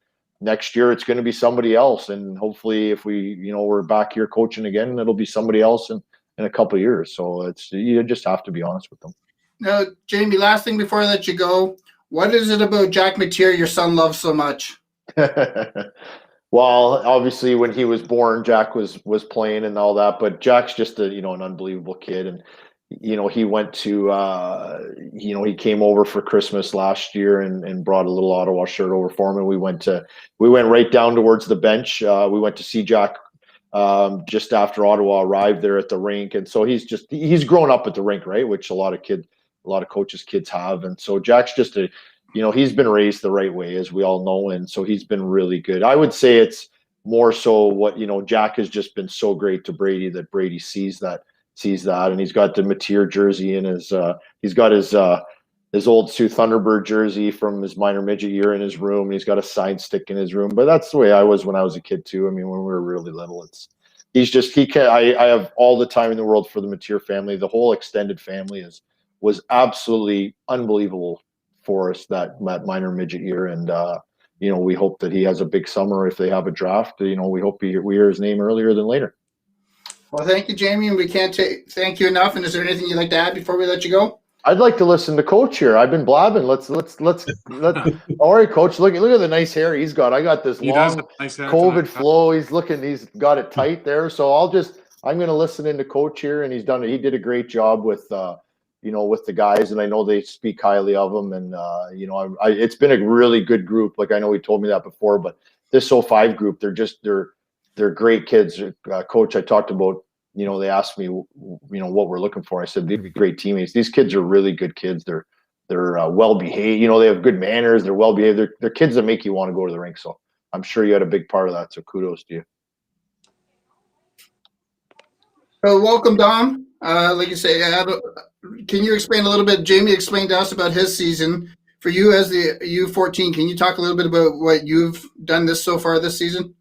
next year it's going to be somebody else. And hopefully if we're back here coaching again, it'll be somebody else in a couple of years. So you just have to be honest with them. Now, Jamie, last thing before I let you go, what is it about Jack Mateer your son loves so much? Well, obviously when he was born, Jack was playing and all that, but Jack's just an unbelievable kid. And he went to, he came over for Christmas last year and brought a little Ottawa shirt over for him. And we went right down towards the bench. We went to see Jack just after Ottawa arrived there at the rink. And so he's grown up at the rink, right? Which a lot of coaches' kids have. And so Jack's just he's been raised the right way, as we all know. And so he's been really good. I would say it's more so what, Jack has just been so great to Brady that Brady sees that. And he's got the Mateer jersey in he's got his old Sioux Thunderbird jersey from his minor midget year in his room. He's got a sign stick in his room, but that's the way I was when I was a kid too. I mean, when we were really little, I have all the time in the world for the Mateer family. The whole extended family was absolutely unbelievable for us that minor midget year. And, we hope that he has a big summer. If they have a draft, we hope we hear his name earlier than later. Well, thank you, Jamie, and we can't thank you enough. And is there anything you'd like to add before we let you go? I'd like to listen to Coach here. I've been blabbing. Let's. All right, Coach. Look at the nice hair he's got. I got this long nice COVID flow. He's got it tight there. So I'm going to listen into Coach here, and he did a great job with with the guys, and I know they speak highly of him. And it's been a really good group. Like I know he told me that before, but this 05 group, they're great kids. Coach, I talked about, they asked me, what we're looking for. I said, they'd be great teammates. These kids are really good kids. They're well behaved. They have good manners. They're well behaved. They're kids that make you want to go to the rink. So I'm sure you had a big part of that. So kudos to you. So welcome, Dom. Like you say, can you explain a little bit? Jamie explained to us about his season. For you as the U14, can you talk a little bit about what you've done so far this season?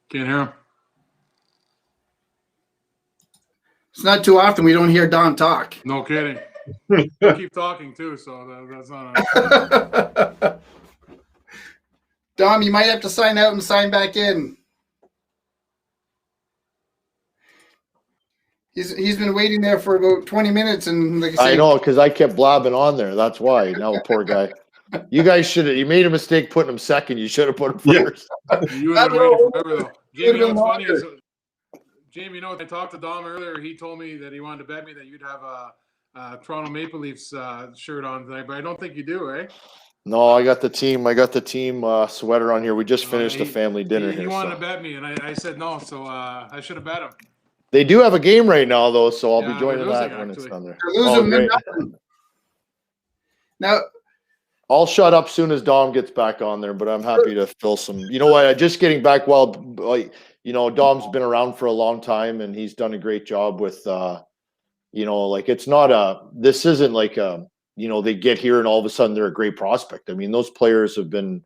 Can't hear him. It's not too often we don't hear Don talk. No kidding. I keep talking too, so that's not. Dom, you might have to sign out and sign back in. He's been waiting there for about 20 minutes, and like I know, because I kept blabbing on there. That's why. Now, poor guy. You guys you made a mistake putting him second. You should have put him first. You would have been waiting forever, though. Jamie, what's funny is, Jamie, I talked to Dom earlier. He told me that he wanted to bet me that you'd have a Toronto Maple Leafs shirt on tonight, but I don't think you do, eh? No, I got the team sweater on here. We just finished a family dinner He here. wanted to bet me, and I said no, so I should have bet him. They do have a game right now, though, so I'll Yeah, be joining they're that losing, when it's actually. done there. They're losing Oh, great. nothing. Now, I'll shut up soon as Dom gets back on there, but I'm happy to fill some. You know what? Just getting back. Well, like, you know, Dom's been around for a long time, and he's done a great job with. You know, like it's not a. This isn't like a. You know, they get here and all of a sudden they're a great prospect. I mean, those players have been.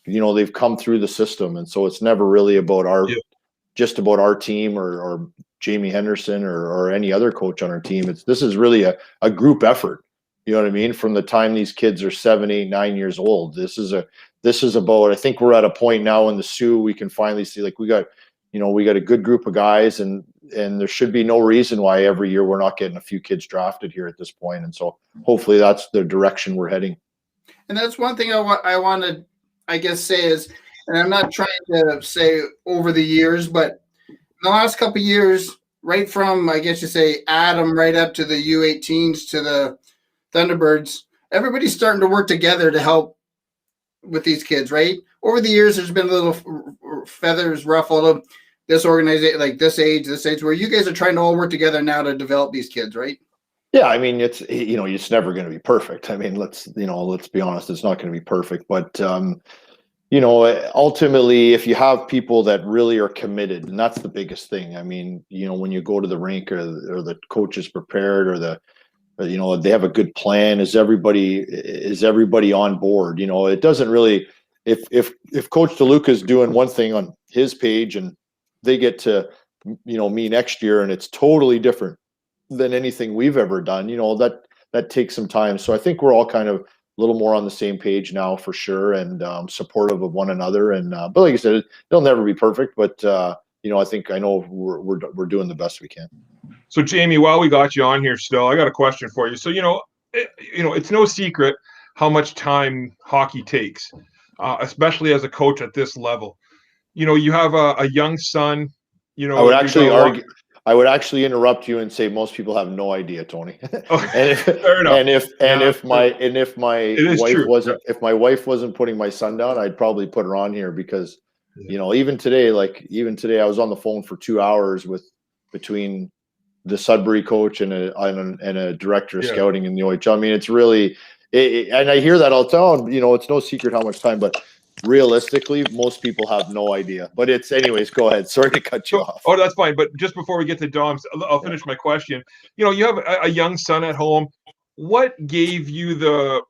You know, they've come through the system, and so it's never really about our. Yeah. Just about our team or Jamie Henderson or any other coach on our team. This is really a group effort. You know what I mean? From the time these kids are 7, 8, 9 years old, this is about, I think we're at a point now in the Sioux, we can finally see like we got a good group of guys and there should be no reason why every year we're not getting a few kids drafted here at this point. And so hopefully that's the direction we're heading. and that's one thing I want to, I guess, say is, and I'm not trying to say over the years, but in the last couple of years, right from, I guess you say, Adam right up to the U18s to the Thunderbirds, everybody's starting to work together to help with these kids, right? Over the years, there's been little feathers ruffled. This organization, like this age, where you guys are trying to all work together now to develop these kids, right? Yeah, I mean, it's never going to be perfect. I mean, let's be honest, it's not going to be perfect, but ultimately, if you have people that really are committed, and that's the biggest thing. I mean, when you go to the rink or the coach is prepared or they have a good plan. Is everybody on board? It doesn't really, if Coach Deluca is doing one thing on his page and they get to, me next year and it's totally different than anything we've ever done, that takes some time. So I think we're all kind of a little more on the same page now for sure, and supportive of one another. And but like I said, it'll never be perfect, but I know we're doing the best we can. So Jamie, while we got you on here still, I got a question for you. So it's no secret how much time hockey takes, especially as a coach at this level. You have a young son. I would actually interrupt you and say most people have no idea, Tony. Fair enough. If my wife wasn't putting my son down, I'd probably put her on here because, even today, I was on the phone for 2 hours between the Sudbury coach and a director of scouting in the U18. I mean, it's really, and I hear that all the time. It's no secret how much time, but realistically, most people have no idea. But anyways. Go ahead. Sorry to cut you off. Oh, that's fine. But just before we get to Dom's, I'll finish my question. You have a young son at home. What gave you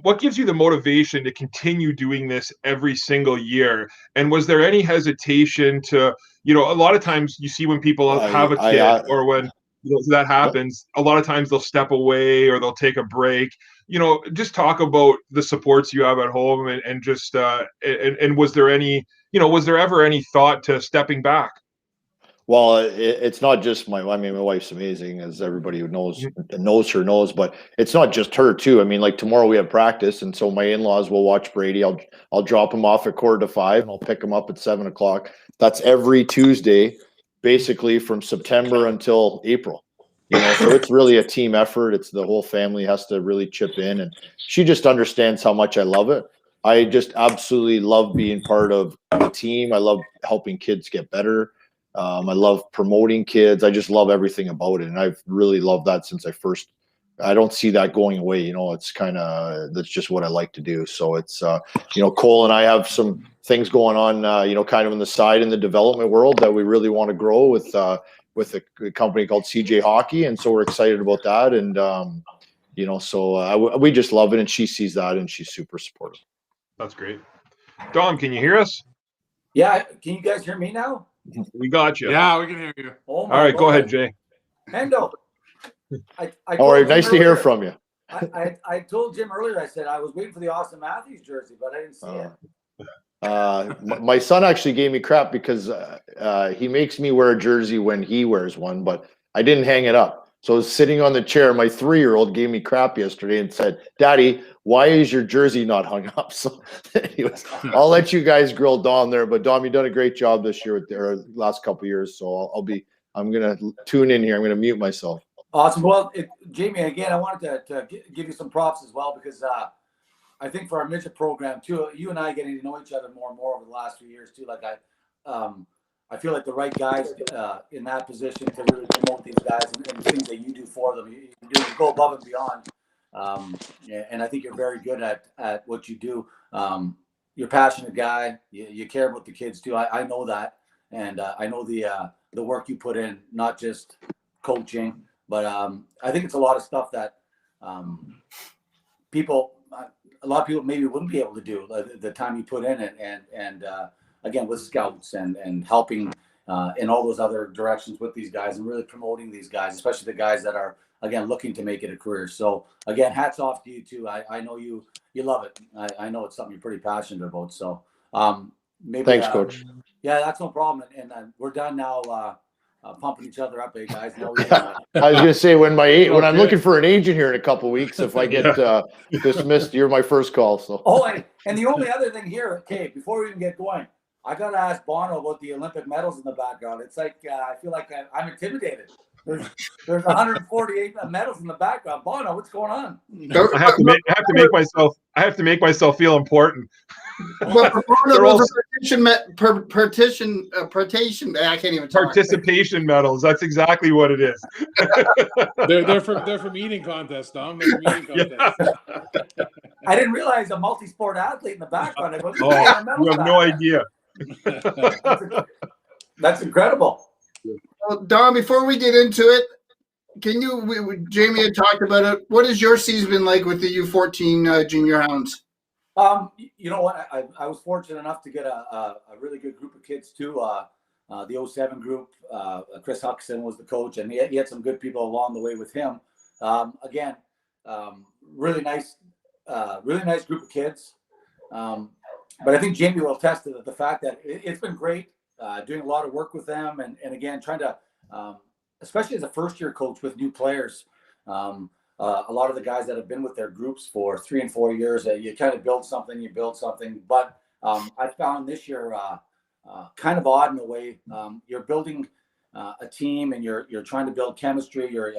what gives you the motivation to continue doing this every single year? And was there any hesitation to, a lot of times you see when people have a kid or when that happens, a lot of times they'll step away or they'll take a break. Just talk about the supports you have at home and just and was there ever any thought to stepping back? Well, it's not just my wife's amazing, as everybody who knows her knows, but it's not just her too. I mean, like tomorrow we have practice, and so my in-laws will watch Brady. I'll drop him off at 4:45 and I'll pick him up at 7:00. That's every Tuesday, basically from September until April. So it's really a team effort. It's the whole family has to really chip in, and she just understands how much I love it. I just absolutely love being part of the team. I love helping kids get better. I love promoting kids. I just love everything about it. And I've really loved that since I don't see that going away. It's that's just what I like to do. So it's, Cole and I have some things going on, kind of on the side in the development world that we really want to grow with a company called CJ Hockey. And so we're excited about that. And, we just love it. And she sees that and she's super supportive. That's great. Dom, can you hear us? Yeah. Can you guys hear me now? We got you. Yeah, we can hear you. Oh my All right, Lord. go ahead, Jay. Hendo. All right, nice to hear from you. I told Jim earlier, I said I was waiting for the Austin Matthews jersey, but I didn't see it. My son actually gave me crap because he makes me wear a jersey when he wears one, but I didn't hang it up. So I was sitting on the chair. My 3-year-old gave me crap yesterday and said, "Daddy, why is your jersey not hung up?" So anyways, I'll let you guys grill Dom there. But Dom, you've done a great job this year with the last couple of years. So I'm going to tune in here. I'm going to mute myself. Awesome. Well, Jamie, again, I wanted to give you some props as well, because I think for our midget program too, you and I getting to know each other more and more over the last few years too. Like I feel like the right guys in that position to really promote these guys and the things that you do for them. You go above and beyond. And I think you're very good at what you do. You're a passionate guy. You care about the kids too. I know that. And I know the work you put in, not just coaching, but I think it's a lot of stuff that a lot of people maybe wouldn't be able to do the time you put in it. And again, with scouts and helping in all those other directions with these guys and really promoting these guys, especially the guys that are, again, looking to make it a career. So again, hats off to you too. I know you love it. I know it's something you're pretty passionate about. So maybe Thanks, Coach. Yeah, that's no problem. And we're done now pumping each other up, guys. Now we can, I was gonna say when I'm Okay. looking for an agent here in a couple weeks, if I get dismissed, you're my first call. So and the only other thing here, okay, before we even get going, I gotta ask Bono about the Olympic medals in the background. It's like I feel like I'm intimidated. There's 148 medals in the background. Bono, what's going on? I have to make myself feel important. Well, partition. I can't even talk. Participation medals. That's exactly what it is. They're from eating contests, Dom. They're from eating contests. I didn't realize a multi-sport athlete in the background. You have no idea. That's incredible. Well, Don, before we get into it, can you? Jamie had talked about it. What has your season been like with the U14 junior hounds? You know what? I was fortunate enough to get a really good group of kids too. The 07 group, Chris Huxon was the coach, and he had some good people along the way with him. Again, really nice group of kids. But I think Jamie will attest to the fact that it's been great doing a lot of work with them, and again trying to, especially as a first-year coach with new players. A lot of the guys that have been with their groups for 3 and 4 years, you kind of build something. But I found this year kind of odd in a way. You're building a team, and you're trying to build chemistry, your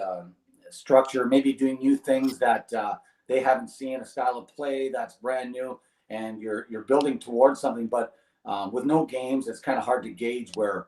structure, maybe doing new things that they haven't seen, a style of play that's brand new, and you're building towards something. But with no games, it's kind of hard to gauge where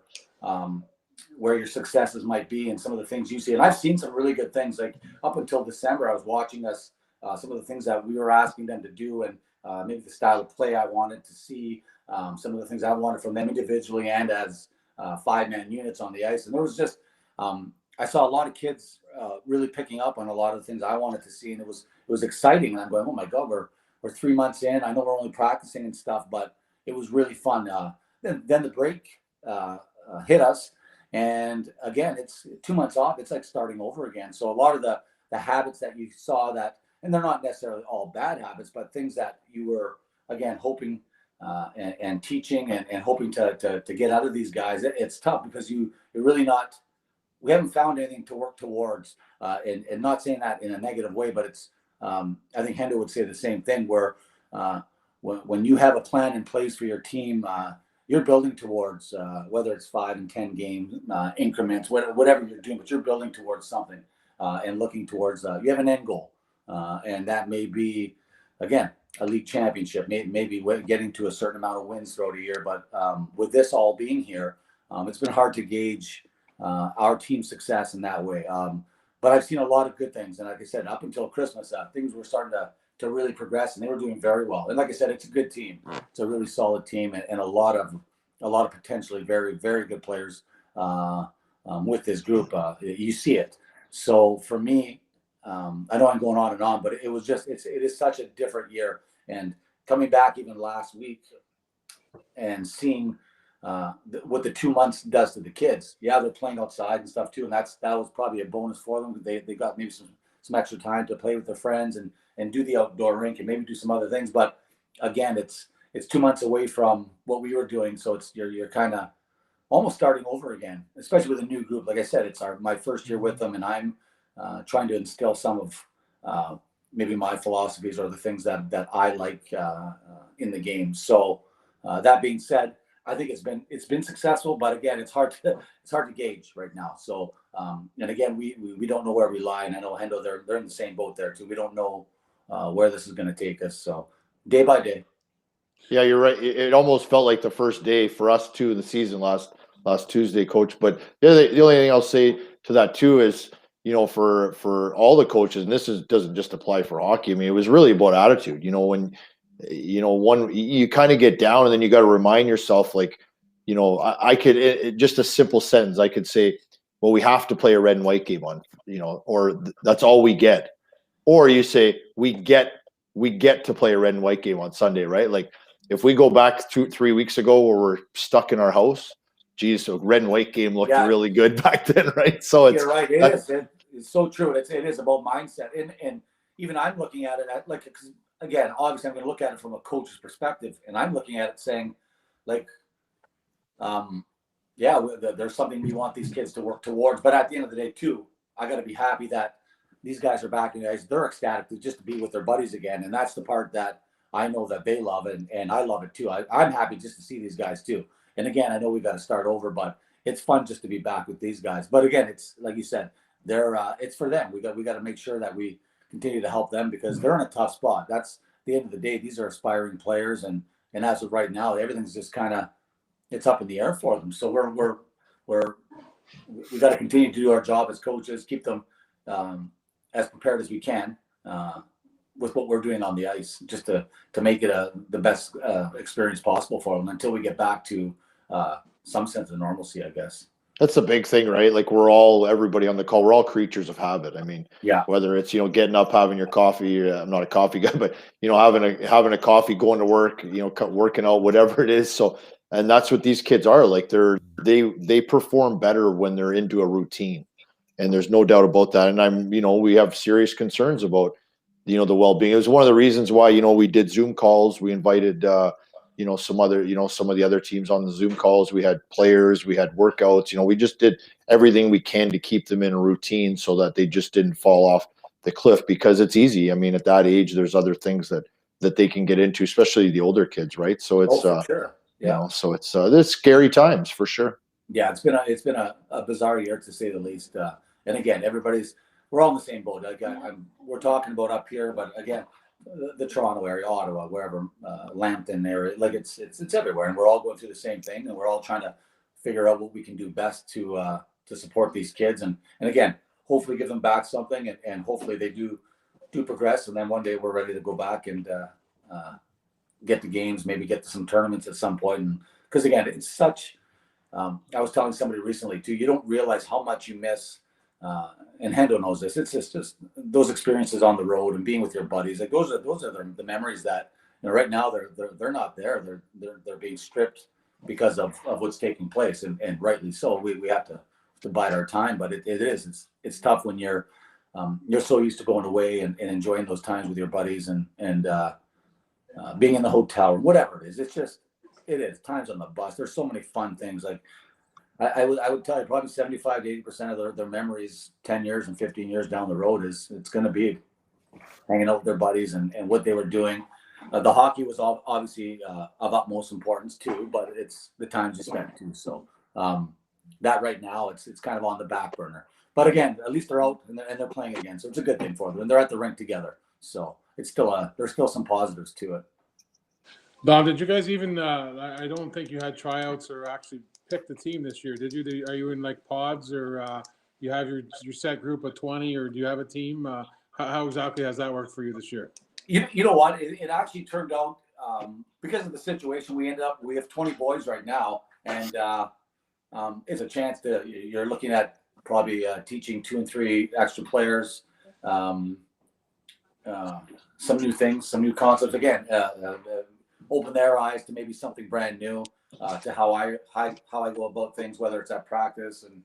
your successes might be and some of the things you see. And I've seen some really good things. Like up until December, I was watching us, some of the things that we were asking them to do, and maybe the style of play I wanted to see, some of the things I wanted from them individually and as 5-man units on the ice. And there was just, I saw a lot of kids really picking up on a lot of the things I wanted to see. And it was exciting. And I'm going, oh my God, we're 3 months in. I know we're only practicing and stuff, but it was really fun. Then the break hit us. And again, it's 2 months off. It's like starting over again. So a lot of the habits that you saw that, and they're not necessarily all bad habits, but things that you were, again, hoping and teaching and hoping to get out of these guys. It's tough because we haven't found anything to work towards, and not saying that in a negative way, but it's, I think Hendo would say the same thing, where when you have a plan in place for your team, you're building towards, whether it's 5 and 10 game increments, whatever you're doing, but you're building towards something and looking towards, you have an end goal. And that may be, again, a league championship, maybe getting to a certain amount of wins throughout a year. But with this all being here, it's been hard to gauge our team's success in that way. But I've seen a lot of good things. And like I said, up until Christmas, things were starting to really progress, and they were doing very well. And like I said, it's a good team. It's a really solid team, and a lot of potentially very, very good players with this group. You see it. So for me, I know I'm going on and on, but it is such a different year. And coming back even last week and seeing what the 2 months does to the kids. Yeah, they're playing outside and stuff too, and that was probably a bonus for them. They got maybe some extra time to play with their friends and do the outdoor rink and maybe do some other things. But again, it's 2 months away from what we were doing, so you're kind of almost starting over again, especially with a new group. Like I said, it's my first year with them, and I'm trying to instill some of maybe my philosophies or the things that I like in the game. So that being said, I think it's been successful, but again, it's hard to gauge right now. So and again, we don't know where we lie, and I know Hendo, they're in the same boat there too. We don't know where this is going to take us. So day by day. Yeah, you're right. It almost felt like the first day for us too, the season last last Tuesday, Coach. But the only thing I'll say to that too is, for all the coaches, and doesn't just apply for hockey. I mean, it was really about attitude. When you kind of get down, and then you got to remind yourself, like, I could just a simple sentence. I could say, well, we have to play a red and white game on, or that's all we get. Or you say we get to play a red and white game on Sunday, right? Like if we go back 3 weeks ago where we're stuck in our house, geez, so red and white game looked really good back then, right? So you're right. It's so true. It is about mindset, and even I'm looking at it because again, obviously, I'm going to look at it from a coach's perspective, and I'm looking at it saying, like, there's something we want these kids to work towards. But at the end of the day, too, I got to be happy that these guys are back, and guys, they're ecstatic to be with their buddies again, and that's the part that I know that they love, and I love it too. I'm happy just to see these guys too. And again, I know we got to start over, but it's fun just to be back with these guys. But again, it's like you said, it's for them. We got to make sure that we continue to help them because they're in a tough spot. That's the end of the day. These are aspiring players, and as of right now, everything's just kind of it's up in the air for them. So we got to continue to do our job as coaches, keep them as prepared as we can with what we're doing on the ice, just to make it the best experience possible for them until we get back to some sense of normalcy, I guess. That's the big thing, right? Like everybody on the call, we're all creatures of habit. I mean, whether it's, getting up, having your coffee, I'm not a coffee guy, but, having a coffee, going to work, working out, whatever it is. So, and that's what these kids are like. They perform better when they're into a routine, and there's no doubt about that. And we have serious concerns about, the well-being. It was one of the reasons why, we did Zoom calls. We invited, some of the other teams on the Zoom calls. We had players, we had workouts, we just did everything we can to keep them in a routine so that they just didn't fall off the cliff, because it's easy. I mean, at that age, there's other things that they can get into, especially the older kids. Right. So it's, sure. So it's scary times for sure. Yeah. It's been a bizarre year to say the least. And again, we're all in the same boat. We're talking about up here, but again, the Toronto area, Ottawa, wherever, Lambton area, like it's everywhere, and we're all going through the same thing, and we're all trying to figure out what we can do best to support these kids, and again, hopefully give them back something, and hopefully they do progress, and then one day we're ready to go back and get the games, maybe get to some tournaments at some point, and because again, it's such. I was telling somebody recently too, you don't realize how much you miss. And Hendo knows this. It's just those experiences on the road and being with your buddies. Like those are the memories that right now they're not there. They're being stripped because of what's taking place, and rightly so. We have to bide our time, but it's tough when you're so used to going away and enjoying those times with your buddies and being in the hotel or whatever it is. It is times on the bus. There's so many fun things like. I would tell you probably 75 to 80% of their memories 10 years and 15 years down the road it's going to be hanging out with their buddies and what they were doing. The hockey was obviously of utmost importance too, but it's the times you spent too. So that right now it's kind of on the back burner. But again, at least they're out and they're playing again, so it's a good thing for them. And they're at the rink together, so it's still there's still some positives to it. Dom, did you guys even? I don't think you had tryouts or actually picked the team this year, did you? Are you in like pods, or you have your set group of 20, or do you have a team? How exactly has that worked for you this year? You know what? It actually turned out because of the situation. We have 20 boys right now, and it's a chance you're looking at probably teaching 2 and 3 extra players, some new things, some new concepts. Again. Open their eyes to maybe something brand new, to how I go about things, whether it's at practice and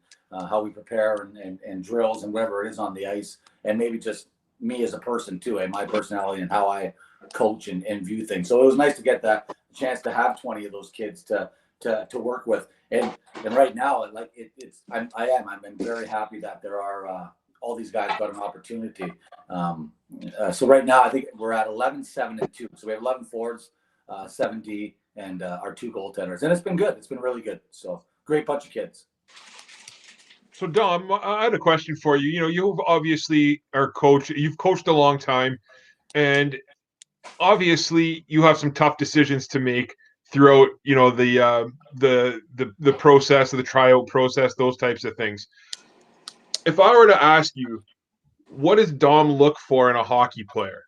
how we prepare and drills and whatever it is on the ice, and maybe just me as a person too, and my personality and how I coach and view things. So it was nice to get that chance to have 20 of those kids to work with, and right now I'm very happy that there are all these guys got an opportunity. So right now I think we're at 11, 7, and 2. So we have 11 forwards. 7D and our 2 goaltenders, and it's been good. It's been really good. So great bunch of kids. So Dom, I had a question for you. You obviously are coach. You've coached a long time, and obviously you have some tough decisions to make throughout, the process of the tryout process, those types of things. If I were to ask you, what does Dom look for in a hockey player?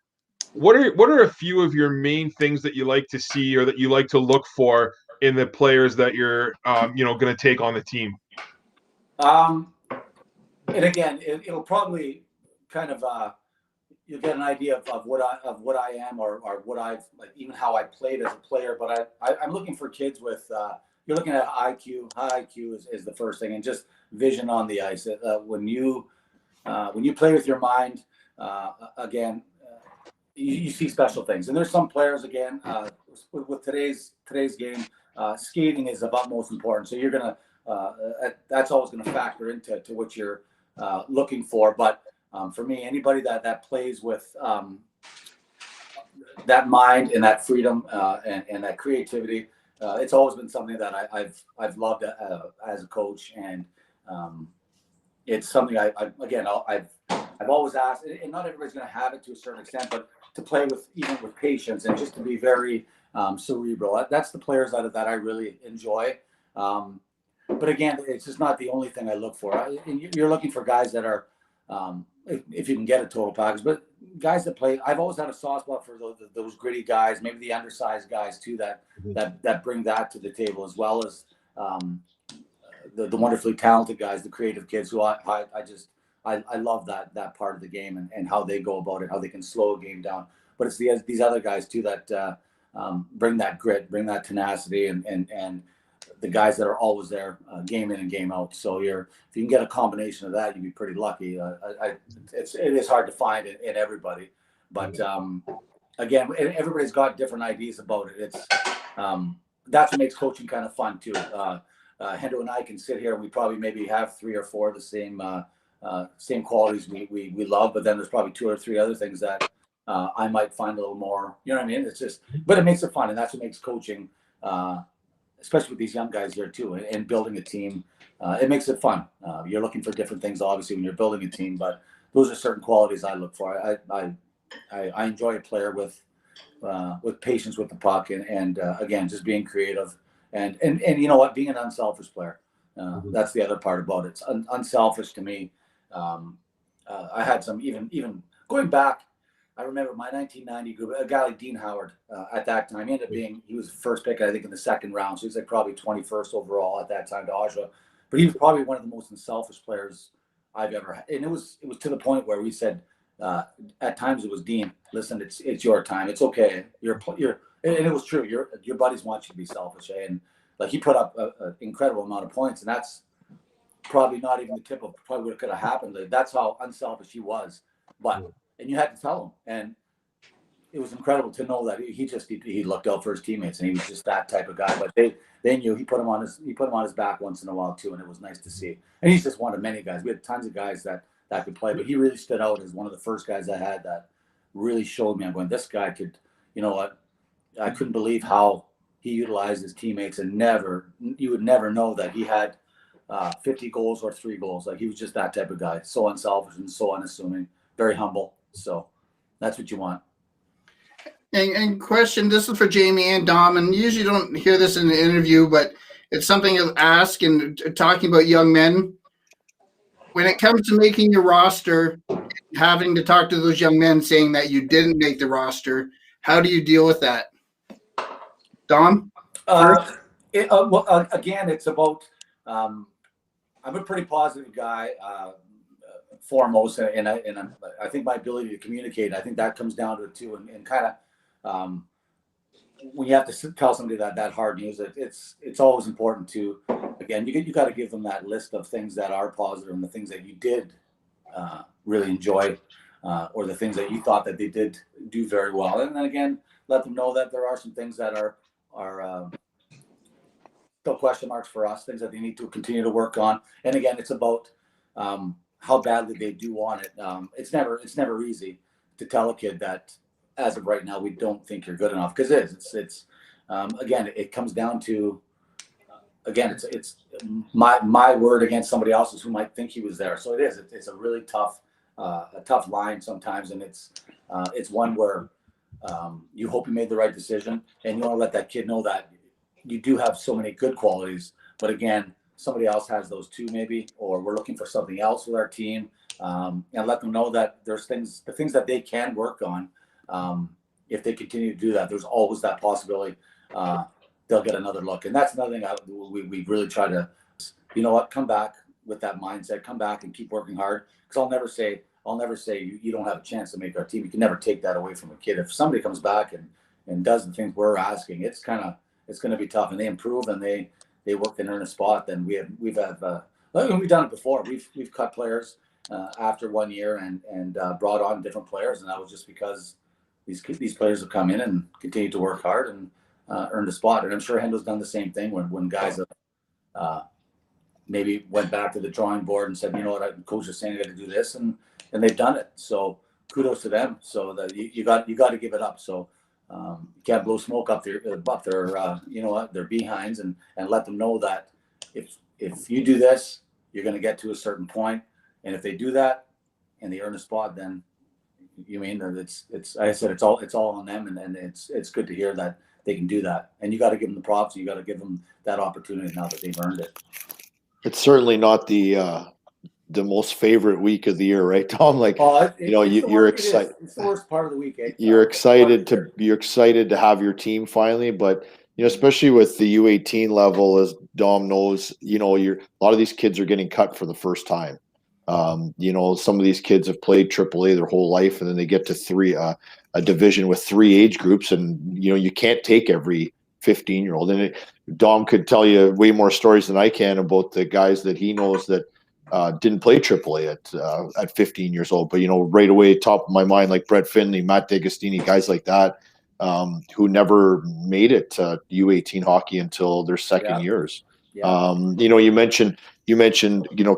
What are a few of your main things that you like to see or that you like to look for in the players that you're going to take on the team? And again, it'll probably kind of you'll get an idea of what I am or what I've like, even how I played as a player. But I'm looking for kids with you're looking at IQ. High IQ is the first thing, and just vision on the ice. When you play with your mind, again, you see special things. And there's some players again with today's game. Skating is about most important. So you're gonna that's always going to factor into what you're looking for. But for me, anybody that plays with that mind and that freedom and that creativity, it's always been something that I've loved as a coach, and it's something I've always asked. And not everybody's going to have it to a certain extent, but to play with even with patience and just to be very cerebral. That's the players that I really enjoy. But again, it's just not the only thing I look for. You're looking for guys that are, if you can get a total package, but guys that play. I've always had a soft spot for those gritty guys, maybe the undersized guys too, that bring that to the table, as well as the wonderfully talented guys, the creative kids who I love that part of the game and how they go about it, how they can slow a game down. But it's these other guys too that bring that grit, bring that tenacity, and the guys that are always there, game in and game out. So if you can get a combination of that, you'd be pretty lucky. It is hard to find in everybody, but again, everybody's got different ideas about it. It's that's what makes coaching kind of fun too. Hendo and I can sit here and we probably maybe have 3 or 4 of the same qualities we love, but then there's probably 2 or 3 other things that I might find a little more. You know what I mean? It's just, but it makes it fun, and that's what makes coaching. Especially with these young guys here too, and building a team, it makes it fun. You're looking for different things, obviously, when you're building a team, but those are certain qualities I look for. I enjoy a player with patience with the puck, and again, just being creative, and you know what, being an unselfish player. That's the other part about it. It's unselfish to me. I had some even going back. I remember my 1990 group, a guy like Dean Howard at that time. He was the first pick, I think, in the second round. So he was like probably 21st overall at that time to Oshawa. But he was probably one of the most unselfish players I've ever had. And it was to the point where we said, at times it was, Dean, listen, it's your time. It's okay. And it was true. Your buddies want you to be selfish. And like, he put up an incredible amount of points, and that's probably not even the tip of probably what could have happened. Like, that's how unselfish he was. And you had to tell him, and it was incredible to know that he looked out for his teammates, and he was just that type of guy. But they knew he put him on his back once in a while too, and it was nice to see. And he's just one of many guys. We had tons of guys that could play, but he really stood out as one of the first guys I had that really showed me. I'm going, this guy could. You know what? I couldn't believe how he utilized his teammates, and you would never know that he had 50 goals or 3 goals. Like, he was just that type of guy, so unselfish and so unassuming, very humble. So that's what you want. And question, this is for Jamie and Dom, and you usually don't hear this in the interview, but it's something to ask and talking about young men. When it comes to making your roster, having to talk to those young men saying that you didn't make the roster, how do you deal with that? Dom? Again, it's about, I'm a pretty positive guy, foremost, and I think my ability to communicate, I think that comes down to it too, and kind of when you have to tell somebody that hard news, it's always important to, again, you got to give them that list of things that are positive and the things that you did really enjoy, or the things that you thought that they did do very well, and then again, let them know that there are some things that are still question marks for us, things that they need to continue to work on. And again, it's about how badly they do want it. It's never easy to tell a kid that as of right now we don't think you're good enough, because it's again, it comes down to, again, it's my word against somebody else's who might think he was there. So it's a really tough line sometimes, and it's one where you hope you made the right decision, and you want to let that kid know that you do have so many good qualities, but again, somebody else has those too, maybe, or we're looking for something else with our team, and let them know that there's the things that they can work on. If they continue to do that, there's always that possibility they'll get another look. And that's another thing we really try to, you know what, come back with that mindset, come back and keep working hard. Because I'll never say you don't have a chance to make our team. You can never take that away from a kid. If somebody comes back and does the things we're asking, it's going to be tough, and they improve and they work and earn a spot. Then we've done it before. We've cut players after 1 year and brought on different players, and that was just because these players have come in and continued to work hard and earned a spot. And I'm sure Hendo's done the same thing when guys have maybe went back to the drawing board and said, you know what, coach is saying I got to do this, and they've done it. So kudos to them. So that you got to give it up. So you can't blow smoke up their you know what, their behinds, and let them know that if you do this, you're going to get to a certain point, and if they do that and they earn a spot, then you mean that it's like I said, it's all on them, and it's good to hear that they can do that. And you got to give them the props. You got to give them that opportunity now that they've earned it. It's certainly not the most favorite week of the year, right, Tom? Like, you're excited. It's the worst part of the week. You're excited to have your team finally, but especially with the U18 level, as Dom knows, a lot of these kids are getting cut for the first time. Some of these kids have played AAA their whole life, and then they get to a division with 3 age groups, and you can't take every 15-year-old. And Dom could tell you way more stories than I can about the guys that he knows that didn't play AAA at 15 years old. But right away, top of my mind, like Brett Finley, Matt DeGastini, guys like that, who never made it to U18 hockey until their second years. Yeah. You mentioned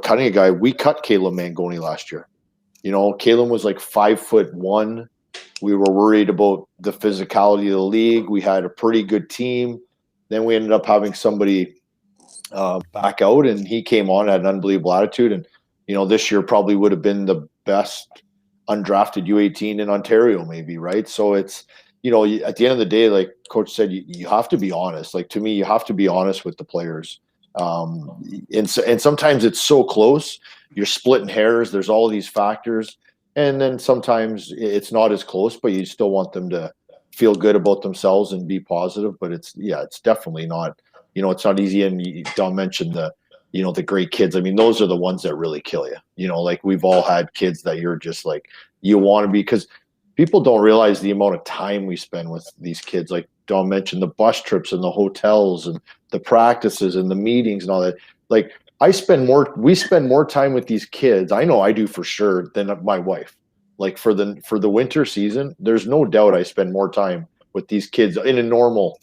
cutting a guy. We cut Caleb Mangoni last year. Caleb was like 5'1". We were worried about the physicality of the league. We had a pretty good team. Then we ended up having somebody back out, and he came on, had an unbelievable attitude. And this year probably would have been the best undrafted U18 in Ontario, maybe, right? So it's at the end of the day, like Coach said, you have to be honest. Like, to me, you have to be honest with the players. And sometimes it's so close, you're splitting hairs. There's all these factors. And then sometimes it's not as close, but you still want them to feel good about themselves and be positive. But it's definitely not, it's not easy. And Don mentioned the great kids. I mean, those are the ones that really kill you. Like, we've all had kids that you're just like, you want to be, because people don't realize the amount of time we spend with these kids. Like Don mentioned, the bus trips and the hotels and the practices and the meetings and all that. Like, we spend more time with these kids, I know I do for sure, than my wife. Like, for the winter season, there's no doubt I spend more time with these kids in a normal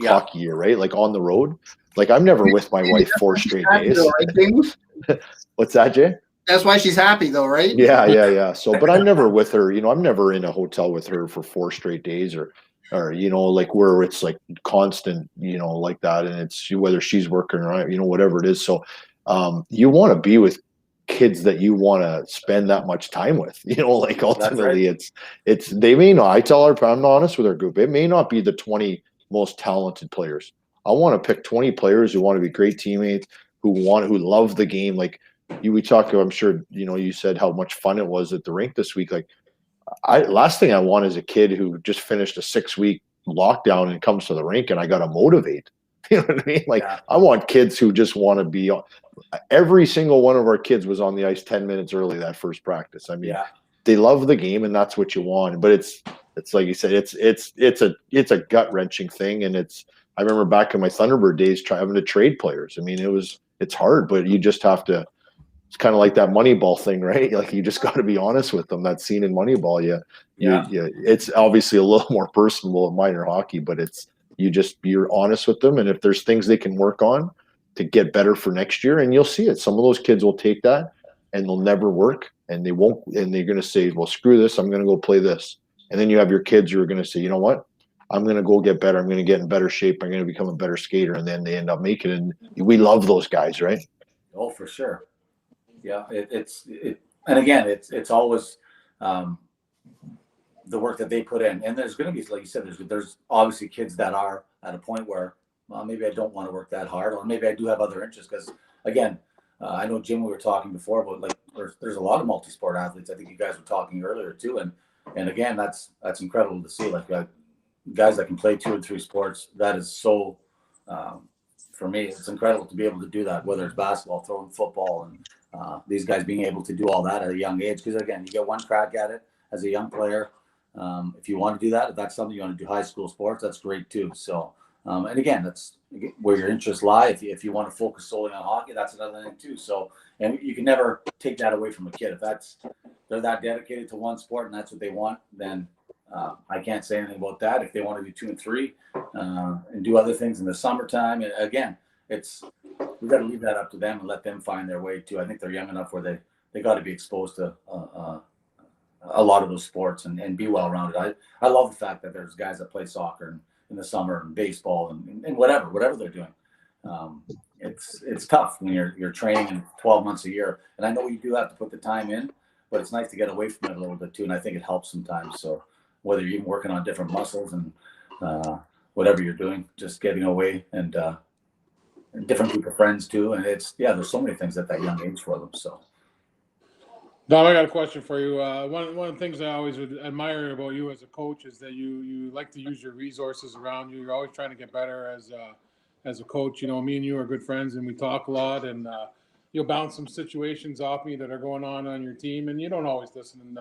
hockey year, right? Like, on the road. Like, I'm never with my wife 4 straight days. What's that, Jay? That's why she's happy, though, right? Yeah. So, but I'm never with her. I'm never in a hotel with her for 4 straight days, or like where it's like constant, like that, and it's whether she's working or whatever it is. So, you want to be with kids that you want to spend that much time with. Like, ultimately, right. it's they may not. I tell her, I'm honest with our group. It may not be the 20 most talented players. I want to pick 20 players who want to be great teammates, who love the game. Like, we talked to, I'm sure, you said how much fun it was at the rink this week. Like, last thing I want is a kid who just finished a 6-week lockdown and comes to the rink and I got to motivate. You know what I mean? Like, I want kids who just want to be on. Every single one of our kids was on the ice 10 minutes early that first practice. I mean, they love the game, and that's what you want. But it's like you said, it's a gut wrenching thing. And I remember back in my Thunderbird days having to trade players. I mean, it's hard, but you just have to. It's kind of like that Moneyball thing, right? Like, you just got to be honest with them. That scene in Moneyball, it's obviously a little more personable in minor hockey, but you're honest with them. And if there's things they can work on to get better for next year, and you'll see it. Some of those kids will take that and they'll never work, and they won't, and they're going to say, well, screw this, I'm going to go play this. And then you have your kids who are going to say, you know what? I'm going to go get better. I'm going to get in better shape. I'm going to become a better skater. And then they end up making it. And we love those guys, right? Oh, for sure. Yeah, and again, it's always the work that they put in, and there's going to be, like you said, there's obviously kids that are at a point where well, maybe I don't want to work that hard, or maybe I do have other interests. Because again, I know Jim, we were talking before about like there's a lot of multi-sport athletes. I think you guys were talking earlier too, and again, that's incredible to see. Like guys that can play 2 or 3 sports. That is so. For me, it's incredible to be able to do that, whether it's basketball, throwing, football, and these guys being able to do all that at a young age. Because again, you get one crack at it as a young player. If you want to do that, if that's something you want to do, high school sports, that's great too. So, and again, that's where your interests lie. If you want to focus solely on hockey, that's another thing too. So, and you can never take that away from a kid. If they're that dedicated to one sport and that's what they want, then I can't say anything about that. If they want to do 2 and 3 and do other things in the summertime, and again, we've got to leave that up to them and let them find their way too. I think they're young enough where they got to be exposed to a lot of those sports and be well rounded. I love the fact that there's guys that play soccer in the summer and baseball and whatever they're doing. It's tough when you're training 12 months a year, and I know you do have to put the time in, but it's nice to get away from it a little bit too, and I think it helps sometimes. So whether you're even working on different muscles and whatever you're doing, just getting away and different group of friends too, and there's so many things at that young age for them. So. Dom, I got a question for you. One of the things I always would admire about you as a coach is that you like to use your resources around you. You're always trying to get better as a coach. You know, me and you are good friends, and we talk a lot. And you'll bounce some situations off me that are going on your team, and you don't always listen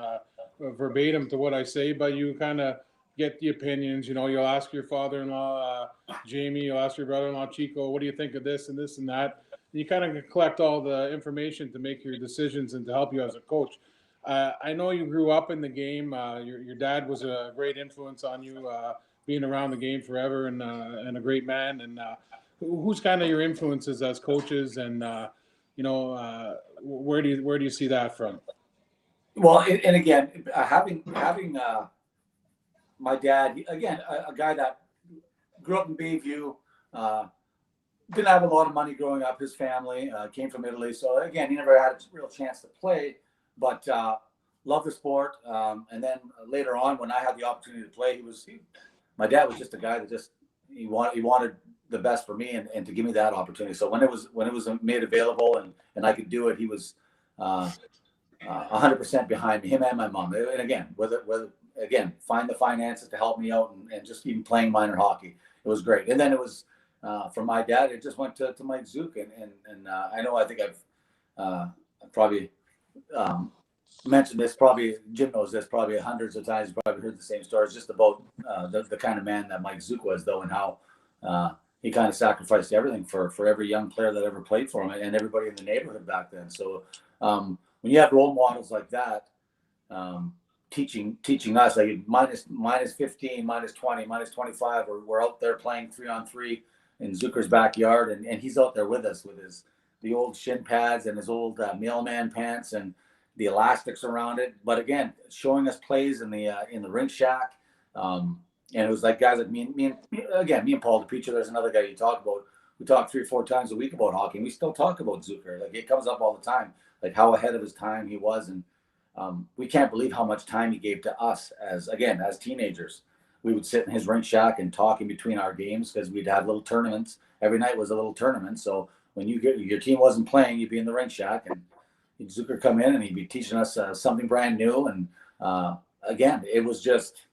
verbatim to what I say, but you kind of get the opinions. You know, you'll ask your father-in-law, Jamie. You'll ask your brother-in-law, Chico, what do you think of this and this and that? You kind of collect all the information to make your decisions and to help you as a coach. I know you grew up in the game. Your dad was a great influence on you, being around the game forever and a great man. And who's kind of your influences as coaches? And where do you see that from? Well, and again, having my dad, again, a guy that grew up in Bayview. Didn't have a lot of money growing up. His family came from Italy. So, again, he never had a real chance to play, but loved the sport. And then later on, when I had the opportunity to play, my dad was just a guy that he wanted the best for me and to give me that opportunity. So when it was made available and I could do it, he was 100% behind me, him and my mom. And again, whether find the finances to help me out and just even playing minor hockey. It was great. And then it was, from my dad, it just went to Mike Zook, and I think I've probably mentioned this. Probably Jim knows this. Probably hundreds of times. You've probably heard the same stories just about the kind of man that Mike Zook was, though, and how he kind of sacrificed everything for every young player that ever played for him and everybody in the neighborhood back then. So when you have role models like that, teaching us, like minus 15, minus 20, minus 25, we're out there playing 3-on-3 in Zucker's backyard, and he's out there with us with the old shin pads and his old mailman pants and the elastics around it. But again, showing us plays in the rink shack, and it was like guys like me and Paul DePietro. There's another guy you talk about. We talk 3 or 4 times a week about hockey, and we still talk about Zucker. Like, it comes up all the time, like how ahead of his time he was, and we can't believe how much time he gave to us as teenagers. We would sit in his rink shack and talk in between our games because we'd have little tournaments. Every night was a little tournament. So when your team wasn't playing, you'd be in the rink shack, and Zucker come in and he'd be teaching us something brand new. And again, it was just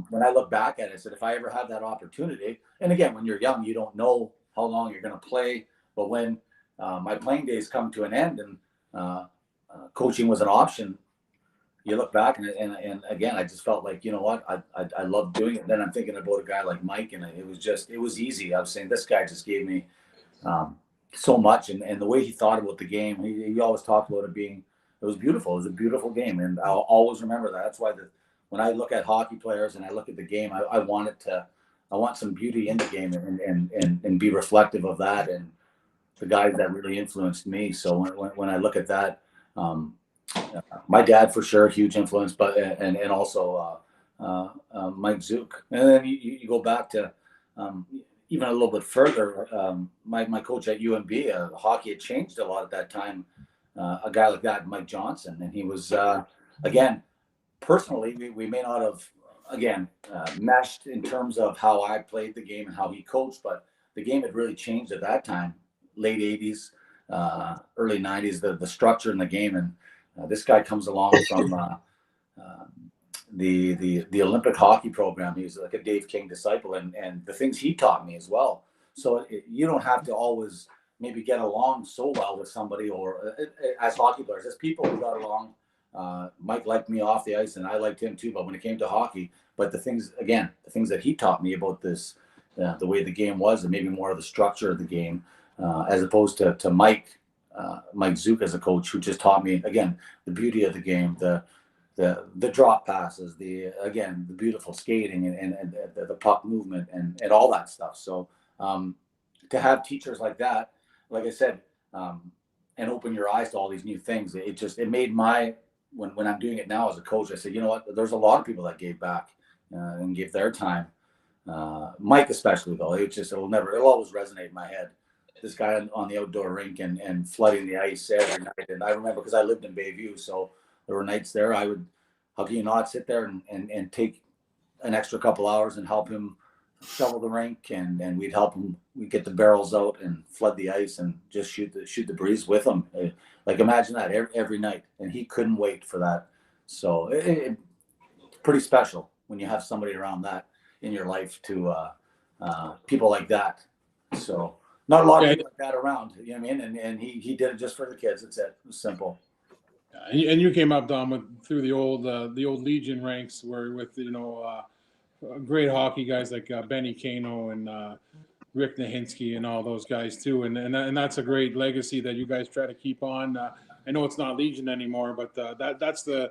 when I look back at it, I said, if I ever have that opportunity, and again, when you're young, you don't know how long you're going to play. But when my playing days come to an end and coaching was an option, you look back and again, I just felt like, you know what, I love doing it. Then I'm thinking about a guy like Mike, and it was easy. I was saying, this guy just gave me so much, and the way he thought about the game, he always talked about it was beautiful. It was a beautiful game, and I'll always remember that. That's why when I look at hockey players and I look at the game, I want some beauty in the game and be reflective of that and the guys that really influenced me. So when I look at that, my dad for sure, huge influence, but and also Mike Zook. And then you go back to even a little bit further. My coach at UNB, hockey had changed a lot at that time. A guy like that, Mike Johnson, and he was again, personally, we may not have meshed in terms of how I played the game and how he coached, but the game had really changed at that time, late 80s, early 90s, the structure in the game. And this guy comes along from the Olympic hockey program. He's like a Dave King disciple, and the things he taught me as well. So you don't have to always maybe get along so well with somebody, or as hockey players, as people who got along. Mike liked me off the ice, and I liked him too. But when it came to hockey, but the things that he taught me about this, the way the game was, and maybe more of the structure of the game, as opposed to Mike Zook as a coach, who just taught me again the beauty of the game, the drop passes, the beautiful skating and the puck movement and all that stuff. So to have teachers like that, like I said, and open your eyes to all these new things, it made when I'm doing it now as a coach, I said, you know what, there's a lot of people that gave back and gave their time. Mike especially, though, it'll always resonate in my head. This guy on the outdoor rink and flooding the ice every night. And I remember, because I lived in Bayview, so there were nights there how can you not sit there and take an extra couple hours and help him shovel the rink, and we'd help him. We'd get the barrels out and flood the ice and just shoot the breeze with him. Like, imagine that every night, and he couldn't wait for that. So it's pretty special when you have somebody around that in your life, to people like that. So not a lot of people like that around, you know what I mean? And he did it just for the kids. It's simple. And you came up, Dom, through the old Legion ranks, where with great hockey guys like Benny Kano and Rick Nahinsky and all those guys too, and that's a great legacy that you guys try to keep on. I know it's not Legion anymore, but that's the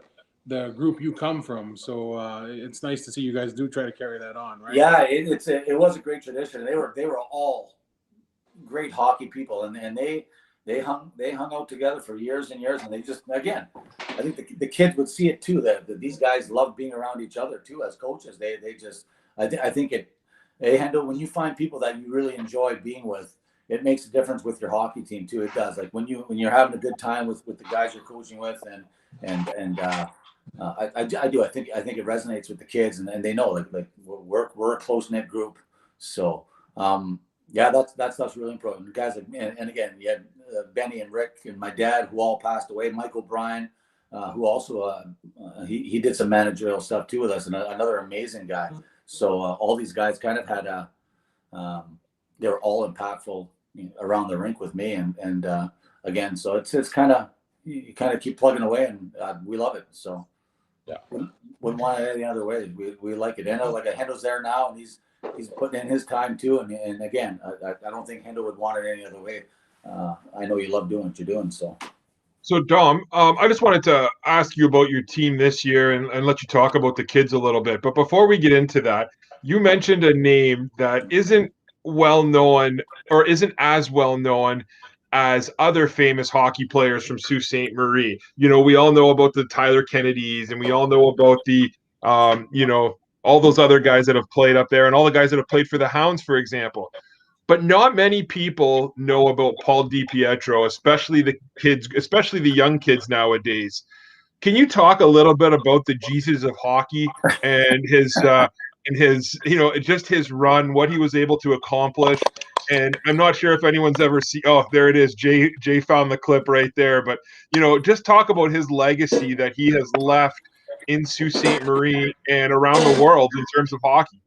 group you come from. So it's nice to see you guys do try to carry that on, right? Yeah, it was a great tradition. They were all great hockey people, and they hung out together for years and years, and they just, again, I think the kids would see it too, that these guys love being around each other too as coaches. I think when you find people that you really enjoy being with, it makes a difference with your hockey team too. It does. Like when you're having a good time with the guys you're coaching with, I do. I think it resonates with the kids, and they know like we're a close knit group. So yeah, that stuff's really important. Guys like, and again, you had Benny and Rick and my dad, who all passed away. Mike O'Brien, who also he did some managerial stuff too with us, and another amazing guy. So all these guys kind of had they were all impactful around the rink with me, and again, so it's kind of, you kind of keep plugging away, and we love it. So yeah, wouldn't want it any other way. We like it. Hendo, like Hendo's there now, and he's putting in his time too. And again, I don't think Hendo would want it any other way. I know you love doing what you're doing. So Dom, I just wanted to ask you about your team this year and let you talk about the kids a little bit. But before we get into that, you mentioned a name that isn't well known, or isn't as well known as other famous hockey players from Sault Ste. Marie. You know, we all know about the Tyler Kennedys, and we all know about the, all those other guys that have played up there, and all the guys that have played for the Hounds, for example. But not many people know about Paul DiPietro, especially the kids, especially the young kids nowadays. Can you talk a little bit about the Jesus of hockey and his just his run, what he was able to accomplish? And I'm not sure if anyone's ever seen. Oh, there it is. Jay found the clip right there. But just talk about his legacy that he has left in Sault Ste. Marie and around the world in terms of hockey.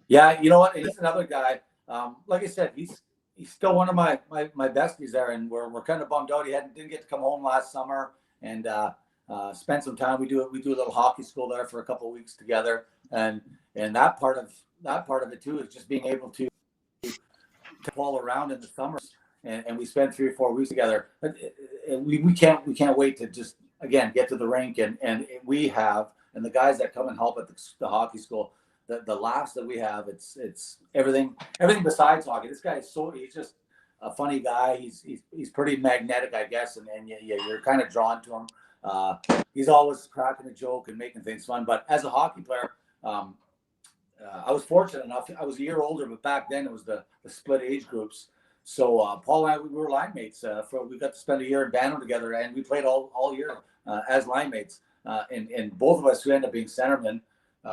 Yeah, you know what? He's another guy. Like I said, he's still one of my besties there, and we're kind of bummed out. He didn't get to come home last summer and spend some time. We do a little hockey school there for a couple of weeks together, and that part of it too is just being able to pull around in the summers, and we spend 3 or 4 weeks together. We can't wait to just again get to the rink, and we have, and the guys that come and help at the hockey school. The laughs that we have, it's everything besides hockey. This guy he's just a funny guy. He's pretty magnetic, I guess, and you're kind of drawn to him. He's always cracking a joke and making things fun. But as a hockey player, I was fortunate enough. I was a year older, but back then it was the split age groups. So Paul and I, we were line mates. We got to spend a year in Bantam together, and we played all year as line mates. And both of us who ended up being centermen.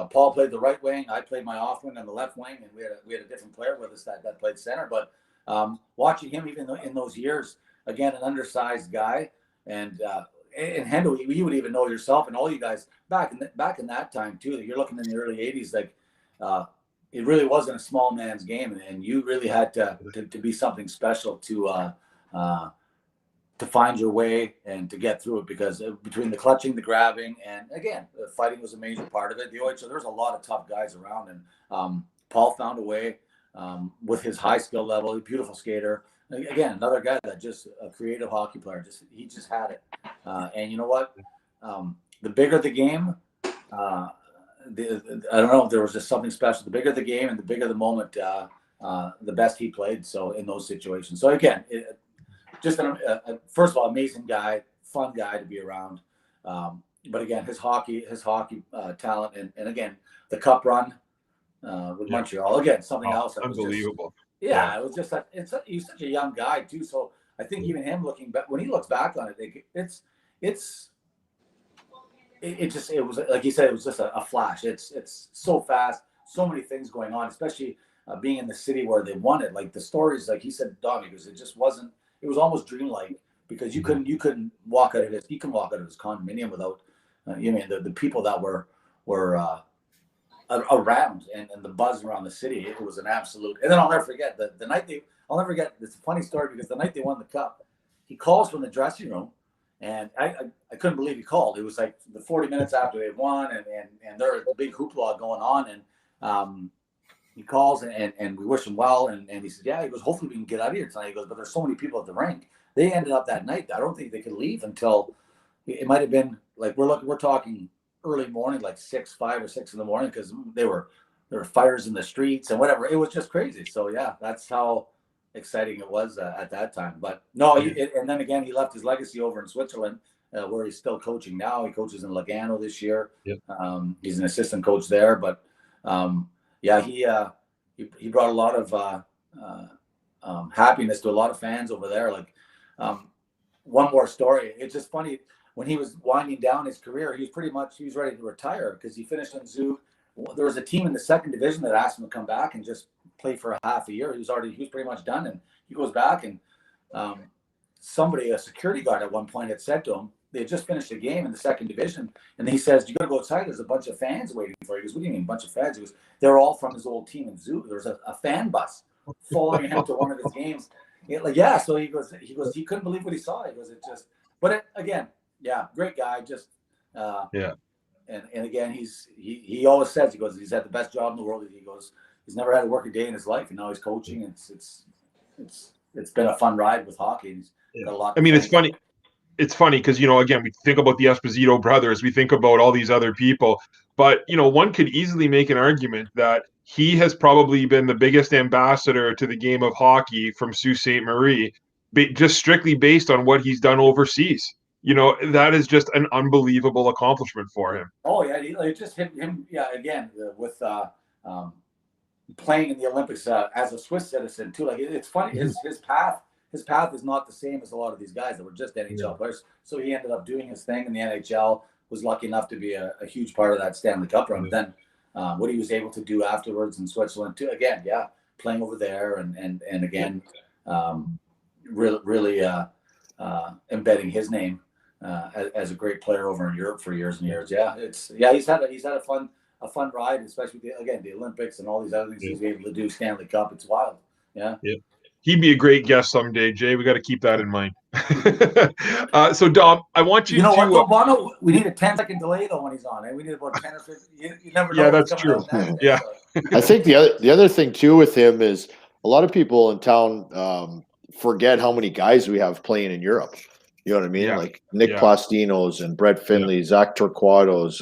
Paul played the right wing. I played my off wing on the left wing, and we had a different player with us that played center. But watching him even in those years, again, an undersized guy, and Hendo, you would even know yourself, and all you guys back in that time too. You're looking in the early '80s, like it really wasn't a small man's game, and you really had to be something special to find your way and to get through it, because between the clutching, the grabbing, and again, the fighting was a major part of it. So there was a lot of tough guys around, and Paul found a way with his high skill level, a beautiful skater. Again, another guy that just a creative hockey player. He just had it. And you know what? The bigger the game, I don't know if there was just something special. The bigger the game and the bigger the moment, the best he played. So in those situations. So again, just first of all, amazing guy, fun guy to be around. But again, his hockey talent, and again, the cup run with Montreal, again, something else. That Unbelievable. It was just that he's such a young guy too. So I think even him looking back, when he looks back on it, it was like you said, it was just a flash. It's so fast, so many things going on, especially being in the city where they won it. Like the stories, like he said, Dom, because it just wasn't. It was almost dreamlike, because you couldn't walk out of his. You can walk out of his condominium without, the people that were around and the buzz around the city. It was an absolute. And then I'll never forget the night I'll never forget. It's a funny story, because the night they won the cup, he calls from the dressing room, and I couldn't believe he called. It was like the 40 minutes after they had won, and there was a big hoopla going on, and he calls and we wish him well, and he said, yeah, he goes, hopefully we can get out of here tonight. He goes, but there's so many people at the rink. They ended up that night, I don't think they could leave until it might have been like we're talking early morning, like 5 or 6 in the morning, because there were fires in the streets and whatever. It was just crazy. So yeah, that's how exciting it was at that time. But no, and then again, he left his legacy over in Switzerland, where he's still coaching now. He coaches in Lugano this year. Yep. He's an assistant coach there, but yeah, he brought a lot of happiness to a lot of fans over there. Like one more story. It's just funny, when he was winding down his career, he was ready to retire, because he finished in Zug. There was a team in the second division that asked him to come back and just play for a half a year. He was pretty much done, and he goes back, and a security guard at one point had said to him, they had just finished a game in the second division, and he says, you got to go outside. There's a bunch of fans waiting for you. He goes, what do you mean, a bunch of fans? He goes, they're all from his old team in Zug. There was a fan bus following him to one of his games. So he goes, he couldn't believe what he saw. He goes, again, yeah, great guy. Just and again, he always says, he goes, he's had the best job in the world. He goes, he's never had to work a day in his life, and now he's coaching. It's been a fun ride with hockey. He's got a lot. I mean, it's funny. It's funny because, again, we think about the Esposito brothers, we think about all these other people, but, one could easily make an argument that he has probably been the biggest ambassador to the game of hockey from Sault Ste. Marie, just strictly based on what he's done overseas. That is just an unbelievable accomplishment for him. Oh, yeah. It just hit him, again, with playing in the Olympics as a Swiss citizen, too. Like, it's funny, his path is not the same as a lot of these guys that were just NHL players. So he ended up doing his thing in the NHL, was lucky enough to be a huge part of that Stanley Cup run. But then what he was able to do afterwards in Switzerland too, again, playing over there and again, really embedding his name as a great player over in Europe for years and years. He's had a fun ride, especially with the Olympics and all these other things he's able to do. Stanley Cup, it's wild. Yeah. He'd be a great guest someday, Jay. We got to keep that in mind. So, Dom, I want you to. What, Bono, we need a 10-second delay though when he's on. We need about 10 or 15. You never know. Yeah, that's true. Yeah. I think the other thing too with him is a lot of people in town forget how many guys we have playing in Europe. You know what I mean? Yeah. Like Nick Plastinos and Brett Finley, Zach Torquatos,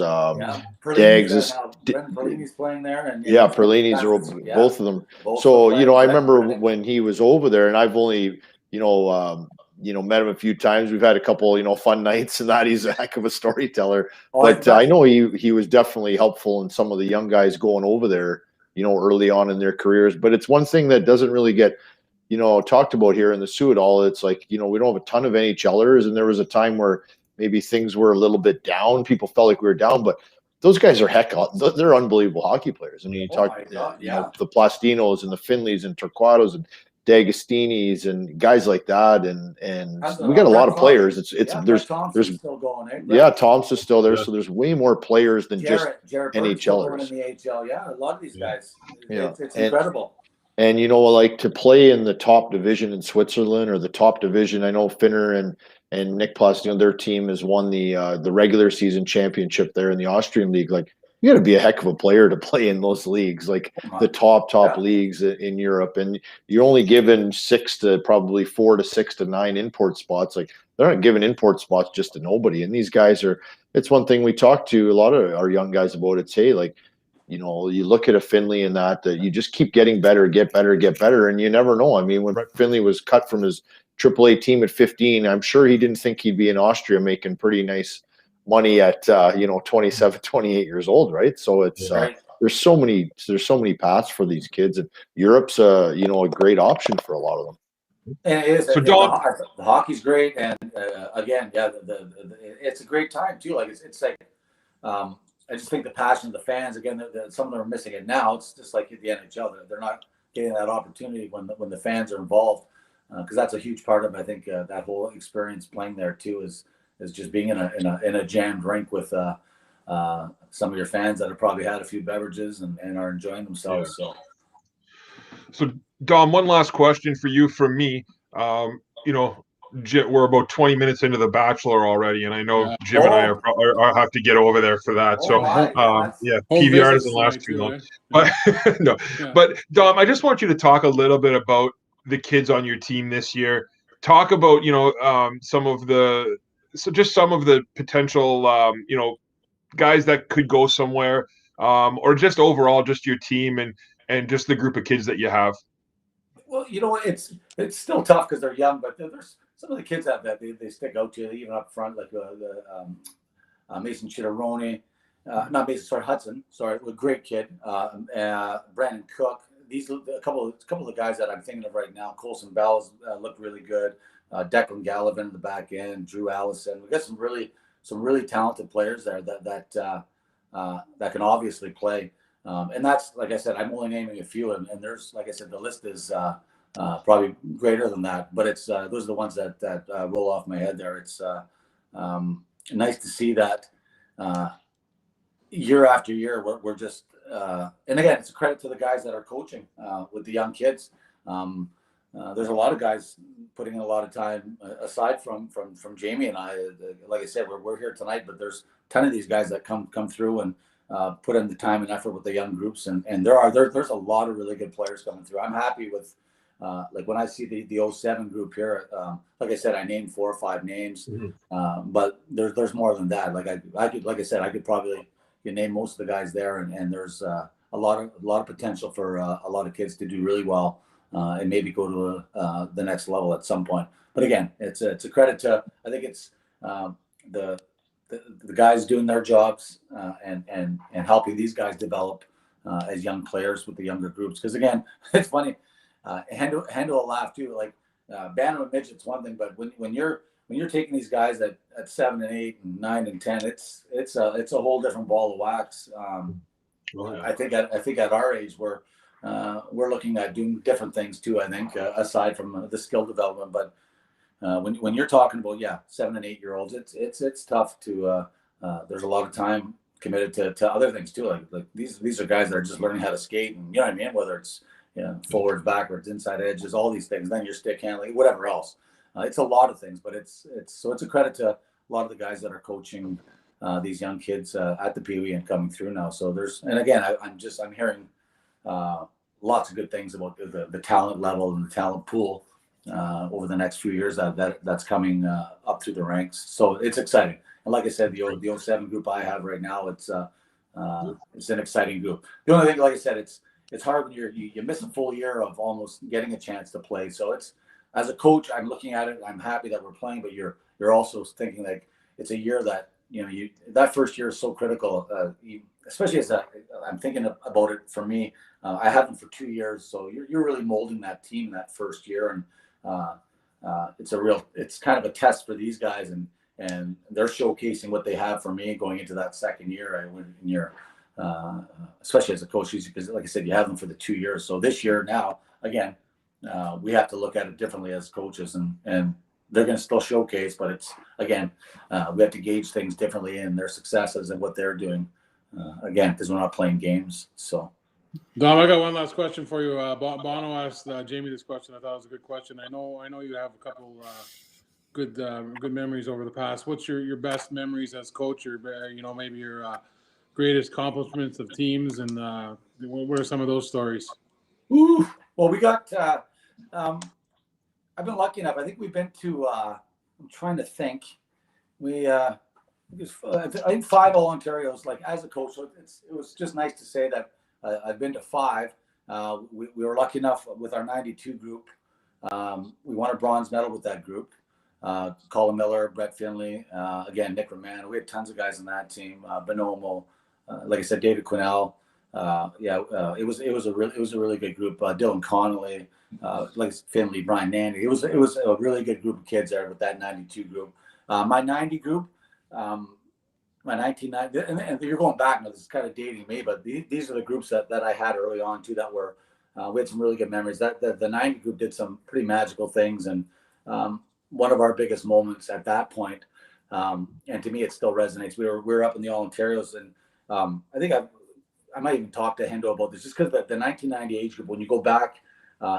Dags. Perlini's playing there. And Perlini's are both of them. So, I remember when he was over there, and I've only, met him a few times. We've had a couple, fun nights, and that he's a heck of a storyteller. But I know he was definitely helpful in some of the young guys going over there, early on in their careers. But it's one thing that doesn't really get talked about here in the Sioux at all. It's like, we don't have a ton of NHLers, and there was a time where maybe things were a little bit down. People felt like we were down, but those guys are they're unbelievable hockey players. I mean, you Oh talk, my God, you know, the Plastinos and the Finleys and Torquatos and D'Agostini's and guys like that, and we got a lot of players. There's Thompson's still going, eh? yeah, Thompson's still there, Yeah. so there's way more players than Jared Burke's still going in NHLers. the AHL. Yeah, a lot of these guys. Yeah. It's incredible. And you know, like to play in the top division in Switzerland or the top division, I know Finner and Nick Plastino, their team has won the regular season championship there in the Austrian league. Like, you got to be a heck of a player to play in those leagues, like the top leagues in Europe. And you're only given 4 to 6 to 9 import spots. Like, they're not giving import spots just to nobody. And these guys it's one thing we talk to a lot of our young guys about. It's, hey, like, you know, you look at a Finley and that you just keep getting better, get better. And you never know. I mean, when Finley was cut from his AAA team at 15, I'm sure he didn't think he'd be in Austria making pretty nice money at 27, 28 years old, right? So it's there's so many paths for these kids, and Europe's a great option for a lot of them. And it is. So the hockey's great, and again, it's a great time too. Like it's like I just think the passion of the fans. Again, some of them are missing it now. It's just like the NHL; they're not getting that opportunity when the fans are involved, because that's a huge part of, I think, that whole experience playing there too is just being in a jammed rink with some of your fans that have probably had a few beverages and are enjoying themselves. Yeah. So Dom, one last question for you from me. We're about 20 minutes into The Bachelor already, and I know Jim and I have to get over there for that. PVR doesn't last too long. But no, but Dom, I just want you to talk a little bit about the kids on your team this year. Talk about some of the potential guys that could go somewhere, or just overall just your team and just the group of kids that you have. Well, you know what, it's still tough because they're young, but there's some of the kids that they stick out to you, even up front, like the Mason Chitteroni, not Mason, Hudson, a great kid, Brandon Cook. These a couple of the guys that I'm thinking of right now. Colson Bell's looked really good. Declan Gallivan in the back end, Drew Allison. We got some really talented players there that can obviously play. And that's, like I said, I'm only naming a few, and there's, like I said, the list is probably greater than that. But it's those are the ones that roll off my head there. It's nice to see that year after year we're just and again, it's a credit to the guys that are coaching with the young kids. There's a lot of guys putting in a lot of time aside from Jamie and I. Like I said, we're here tonight, but there's a ton of these guys that come through and put in the time and effort with the young groups, and there's a lot of really good players coming through. I'm happy with like when I see the 07 group here. Like I said, I named 4 or 5 names, but there's more than that. Like I could probably name most of the guys there, and there's a lot of potential for a lot of kids to do really well and maybe go to the next level at some point. But again, it's a credit to, I think it's the guys doing their jobs and helping these guys develop as young players with the younger groups. Because again, it's funny. Hendo will laugh too. Like Bantam and midget's one thing, but when you're taking these guys at 7 and 8 and 9 and 10, it's a whole different ball of wax. I think at our age we're looking at doing different things too. I think aside from the skill development, but when you're talking about 7 and 8 year olds, it's tough to. There's a lot of time committed to other things too. Like these are guys that are just learning how to skate, and you know what I mean. Whether it's forwards, backwards, inside edges, all these things. Then your stick handling, whatever else. It's a lot of things, but it's a credit to a lot of the guys that are coaching these young kids at the Pee Wee and coming through now. So and again, I'm hearing lots of good things about the talent level and the talent pool over the next few years that's coming up through the ranks. So it's exciting. And like I said, the 07 group I have right now, it's an exciting group. The only thing, like I said, it's hard when you miss a full year of almost getting a chance to play. So it's, as a coach, I'm looking at it. I'm happy that we're playing, but you're also thinking like it's a year that that first year is so critical. Especially as I'm thinking about it for me. I haven't for 2 years, so you're really molding that team that first year, and it's kind of a test for these guys, and and they're showcasing what they have for me going into that second year. In year, especially as a coach, because like I said, you have them for the 2 years. So this year now, again, we have to look at it differently as coaches, and they're going to still showcase, but it's again, we have to gauge things differently in their successes and what they're doing. Again, because we're not playing games. So, Dom, I got one last question for you. Bono asked Jamie this question. I thought it was a good question. I know you have a couple good memories over the past. What's your best memories as coach, or maybe your greatest accomplishments of teams, and what are some of those stories? Ooh, well, we got. I've been lucky enough. I think we've been to. I'm trying to think. I think 5 All Ontarios. Like as a coach, so it was just nice to say that I've been to 5. We were lucky enough with our '92 group. We won a bronze medal with that group. Colin Miller, Brett Finley, again Nick Roman. We had tons of guys on that team. Bonomo, like I said, David Quinnell. It was a really good group. Dylan Connolly, like Finley, Brian Nandy. It was a really good group of kids there with that '92 group. My '90 group, my 1990, and you're going back now. This is kind of dating me, but these are the groups that I had early on too. That were we had some really good memories. That the '90 group did some pretty magical things, and one of our biggest moments at that point, and to me it still resonates. We were up in the All Ontarios, and I think I might even talk to Hendo about this, just because the 1990 age group, when you go back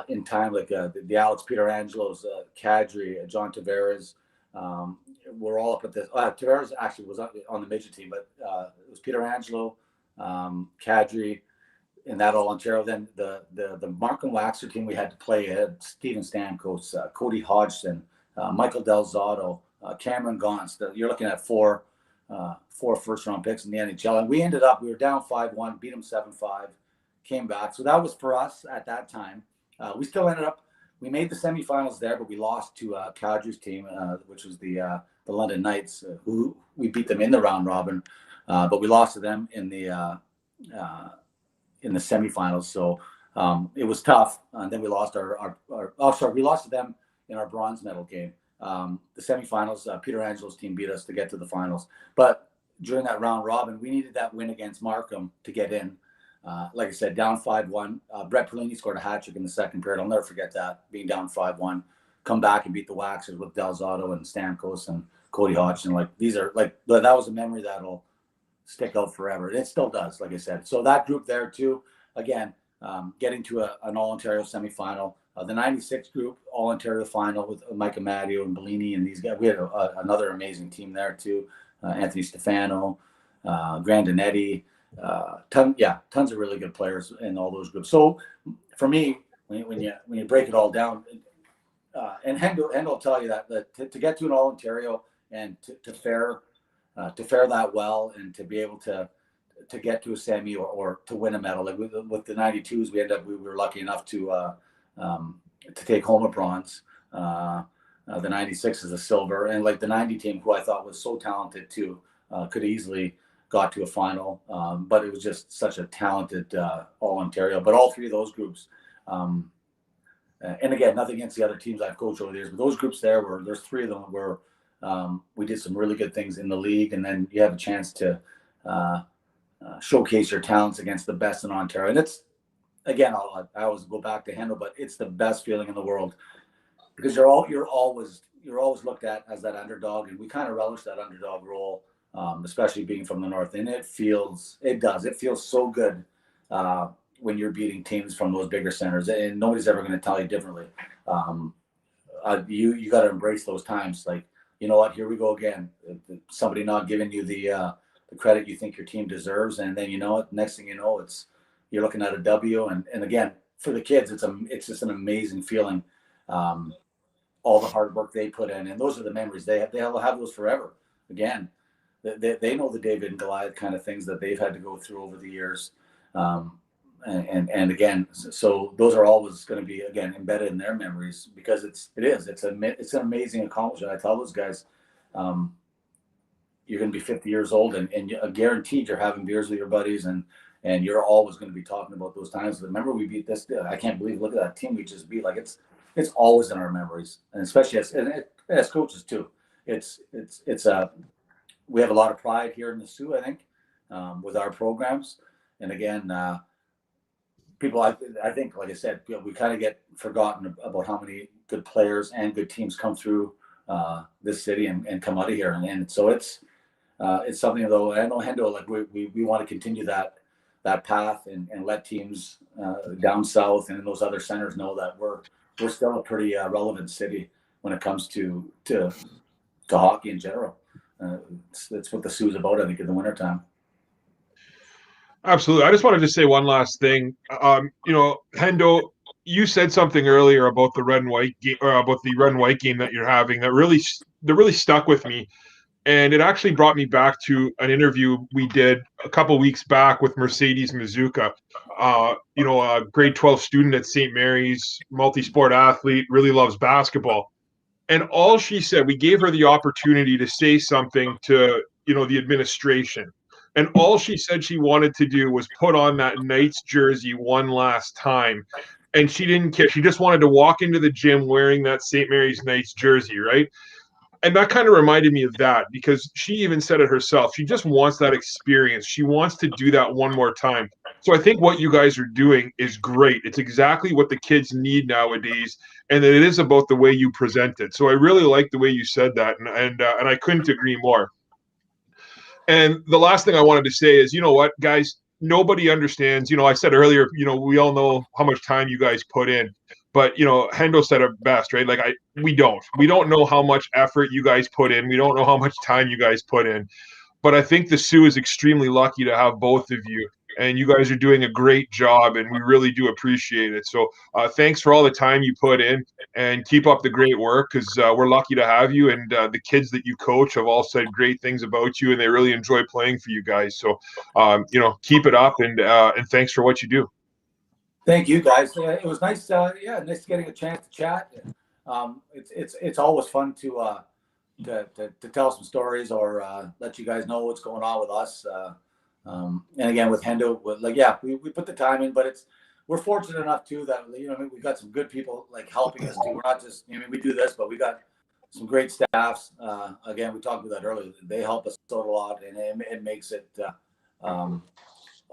in time, like the Alex Pieterangelos, Kadri, John Tavares, we're all up at this. Tavares actually was on the midget team, but it was Pietrangelo, Kadri, in that All Ontario. Then the Mark and Waxer team we had to play had Steven Stamkos, Cody Hodgson, Michael Delzato, Cameron Gauntz. You're looking at four first-round picks in the NHL, and we were down 5-1, beat them 7-5, came back. So that was for us at that time. We still ended up. We made the semifinals there, but we lost to Kadri's team, which was the London Knights, who we beat them in the round robin, but we lost to them in the semifinals. So it was tough. And then we lost we lost to them in our bronze medal game. The semifinals, Pieterangelo's team beat us to get to the finals. But during that round robin, we needed that win against Markham to get in. Like I said, down 5-1. Brett Perlini scored a hat trick in the second period. I'll never forget that, being down 5-1. Come back and beat the Waxers with Delzato and Stamkos and Cody Hodgson. Like these are that was a memory that'll stick out forever. It still does, like I said. So that group there too, again, getting to an All Ontario semifinal. The '96 group, All Ontario final with Mike Amadio and Bellini and these guys. We had another amazing team there too. Anthony Stefano, Grandinetti, tons of really good players in all those groups. So for me, when you break it all down, and Hendo will tell you that to get to an All Ontario and to fare that well, and to be able to get to a semi or to win a medal, like with the '92s, we were lucky enough to take home a bronze. The '96 is a silver, and like the '90 team, who I thought was so talented too, could easily got to a final, but it was just such a talented All Ontario. But all 3 of those groups, and again, nothing against the other teams I've coached over the years, but those groups there's 3 of them where we did some really good things in the league, and then you have a chance to showcase your talents against the best in Ontario. And it's, again, I always go back to Hendo, but it's the best feeling in the world, because you're always looked at as that underdog, and we kind of relish that underdog role, especially being from the North. And it feels so good when you're beating teams from those bigger centers, and nobody's ever going to tell you differently. You got to embrace those times. Like, you know what, here we go again. Somebody not giving you the credit you think your team deserves, and then next thing you know, you're looking at a W. And again, for the kids, it's just an amazing feeling. All the hard work they put in, and those are the memories they'll have those forever. Again, they know the David and Goliath kind of things that they've had to go through over the years. And again, so those are always going to be, again, embedded in their memories, because it's an amazing accomplishment. I tell those guys, you're going to be 50 years old, and guaranteed you're having beers with your buddies, and you're always going to be talking about those times. Remember, we beat this. I can't believe. Look at that team we just beat. Like it's always in our memories, and especially as coaches too. we have a lot of pride here in the Sioux, I think, with our programs. And again, people, I think, like I said, we kind of get forgotten about how many good players and good teams come through this city and come out of here. And so it's something, though, I know Hendo, like we want to continue that path and let teams down south and in those other centers know that we're still a pretty relevant city when it comes to hockey in general. That's what the Sioux is about, I think, in the wintertime. Absolutely. I just wanted to say one last thing. Hendo, you said something earlier about the red and white game, or about the red and white game that you're having that really stuck with me. And it actually brought me back to an interview we did a couple weeks back with Mercedes Mizuka, a grade 12 student at St. Mary's, multi-sport athlete, really loves basketball. And all she said, we gave her the opportunity to say something to, the administration. And all she said she wanted to do was put on that Knights jersey one last time. And she didn't care. She just wanted to walk into the gym wearing that St. Mary's Knights jersey, right? And that kind of reminded me of that, because she even said it herself. She just wants that experience. She wants to do that one more time. So I think what you guys are doing is great. It's exactly what the kids need nowadays, and that it is about the way you present it. So I really like the way you said that, and I couldn't agree more. And the last thing I wanted to say is, you know what, guys, nobody understands. I said earlier, we all know how much time you guys put in. But, Hendo said it best, right? Like, we don't know how much effort you guys put in. We don't know how much time you guys put in. But I think the Sioux is extremely lucky to have both of you. And you guys are doing a great job, and we really do appreciate it. So thanks for all the time you put in, and keep up the great work, because we're lucky to have you. And the kids that you coach have all said great things about you, and they really enjoy playing for you guys. So, keep it up, and thanks for what you do. Thank you, guys. It was nice. Nice getting a chance to chat. It's always fun to tell some stories or let you guys know what's going on with us. And again, with Hendo, we put the time in, but we're fortunate enough too that we've got some good people like helping us too. We're not just we do this, but we got some great staffs. Again, we talked about that earlier. They help us out a lot, and it makes it.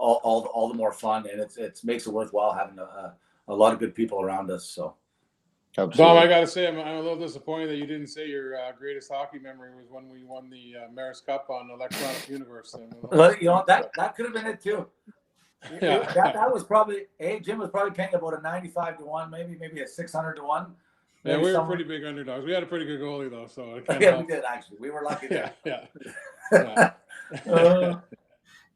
All the more fun, and it makes it worthwhile having a lot of good people around us. So, Absolutely. Dom, I got to say, I'm a little disappointed that you didn't say your greatest hockey memory was when we won the Maris Cup on Electronic Universe. That could have been it too. Yeah. That was probably. Jim was probably paying about a 95-1, maybe a 600-1. Yeah, we were pretty big underdogs. We had a pretty good goalie though, so we did actually. We were lucky. Yeah.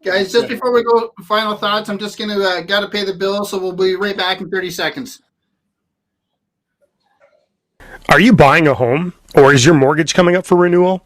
Guys, just before we go, final thoughts. I'm just got to pay the bill, so we'll be right back in 30 seconds. Are you buying a home, or is your mortgage coming up for renewal?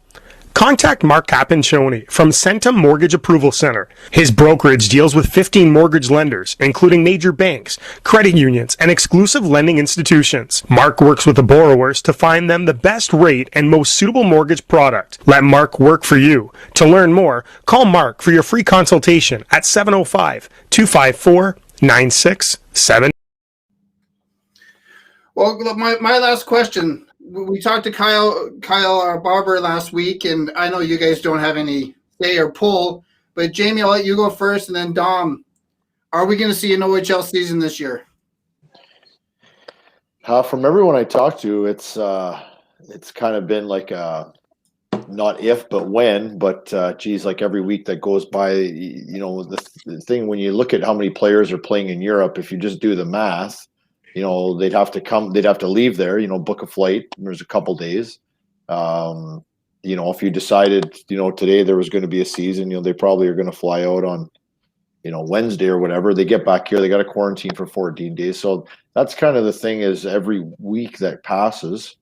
Contact Mark Capincioni from Centum Mortgage Approval Center. His brokerage deals with 15 mortgage lenders, including major banks, credit unions, and exclusive lending institutions. Mark works with the borrowers to find them the best rate and most suitable mortgage product. Let Mark work for you. To learn more, call Mark for your free consultation at 705-254-9670. Well, my last question. We talked to Kyle Barber last week, and I know you guys don't have any say or pull, but Jamie, I'll let you go first, and then Dom. Are we going to see an OHL season this year? From everyone I talked to, it's kind of been like not if, but when. But like every week that goes by, the thing when you look at how many players are playing in Europe, if you just do the math. They'd have to leave there, book a flight. There's a couple days. If you decided, today there was going to be a season, they probably are going to fly out on, Wednesday or whatever. They get back here, they got to quarantine for 14 days. So that's kind of the thing is every week that passes,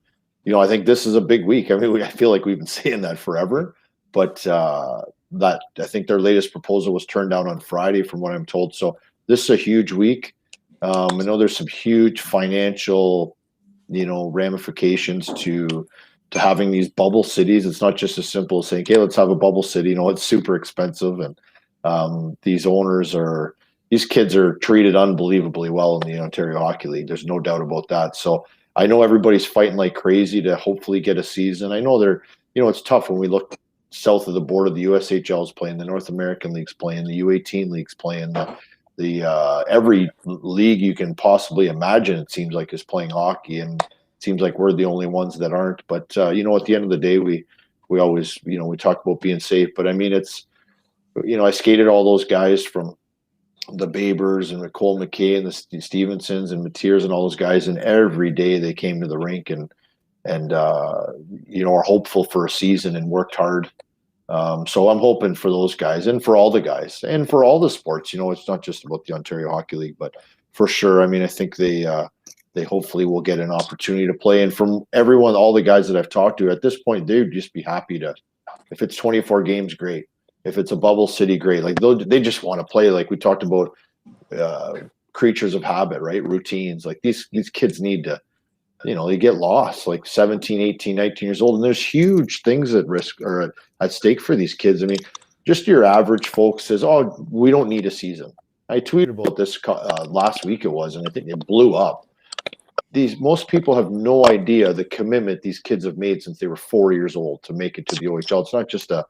I think this is a big week. I mean, I feel like we've been saying that forever, but that I think their latest proposal was turned down on Friday from what I'm told. So this is a huge week. I know there's some huge financial, ramifications to having these bubble cities. It's not just as simple as saying, "Okay, let's have a bubble city." It's super expensive, and these kids are treated unbelievably well in the Ontario Hockey League. There's no doubt about that. So I know everybody's fighting like crazy to hopefully get a season. I know they're it's tough when we look south of the border. The USHL is playing, the North American League's playing, the U18 League's playing, the every league you can possibly imagine, it seems like, is playing hockey, and it seems like we're the only ones that aren't. But at the end of the day, we always, we talk about being safe, but I mean, it's, I skated all those guys from the Babers and the Cole McKay and the Stevensons and Matiers and all those guys, and every day they came to the rink and are hopeful for a season and worked hard. So I'm hoping for those guys and for all the guys and for all the sports. It's not just about the Ontario Hockey League, but for sure. I mean, I think they hopefully will get an opportunity to play. And from everyone, all the guys that I've talked to at this point, they'd just be happy to, if it's 24 games, great. If it's a bubble city, great. Like they just want to play. Like we talked about, creatures of habit, right? Routines. Like these kids need to, they get lost, like 17, 18, 19 years old. And there's huge things at risk or at stake for these kids. I mean, just your average folks says, oh, we don't need a season. I tweeted about this last week it was, and I think it blew up. Most people have no idea the commitment these kids have made since they were 4 years old to make it to the OHL. It's not just a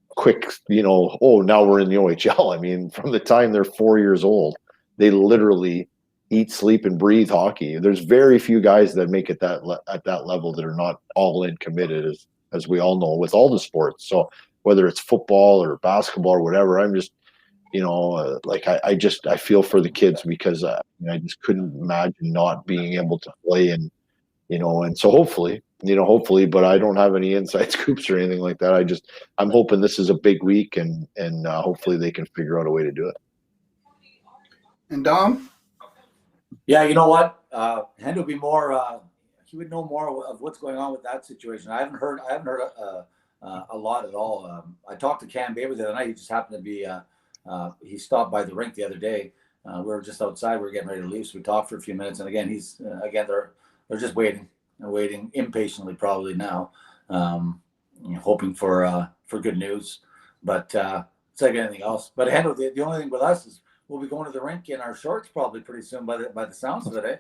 quick, oh, now we're in the OHL. I mean, from the time they're 4 years old, they literally eat, sleep, and breathe hockey. There's very few guys that make it at that level that are not all in committed, as we all know, with all the sports. So whether it's football or basketball or whatever, I'm just, I feel for the kids because I just couldn't imagine not being able to play and so hopefully, but I don't have any inside scoops or anything like that. I'm hoping this is a big week and hopefully they can figure out a way to do it. And Dom? Yeah, you know what? Hen would be more. He would know more of what's going on with that situation. I haven't heard a lot at all. I talked to Cam Baber the other night. He just happened to be. He stopped by the rink the other day. We were just outside. We were getting ready to leave, so we talked for a few minutes. And again, they're just waiting impatiently, probably now, hoping for good news. But it's like anything else. But Hen, the only thing with us is we'll be going to the rink in our shorts probably pretty soon by the sounds of it, eh?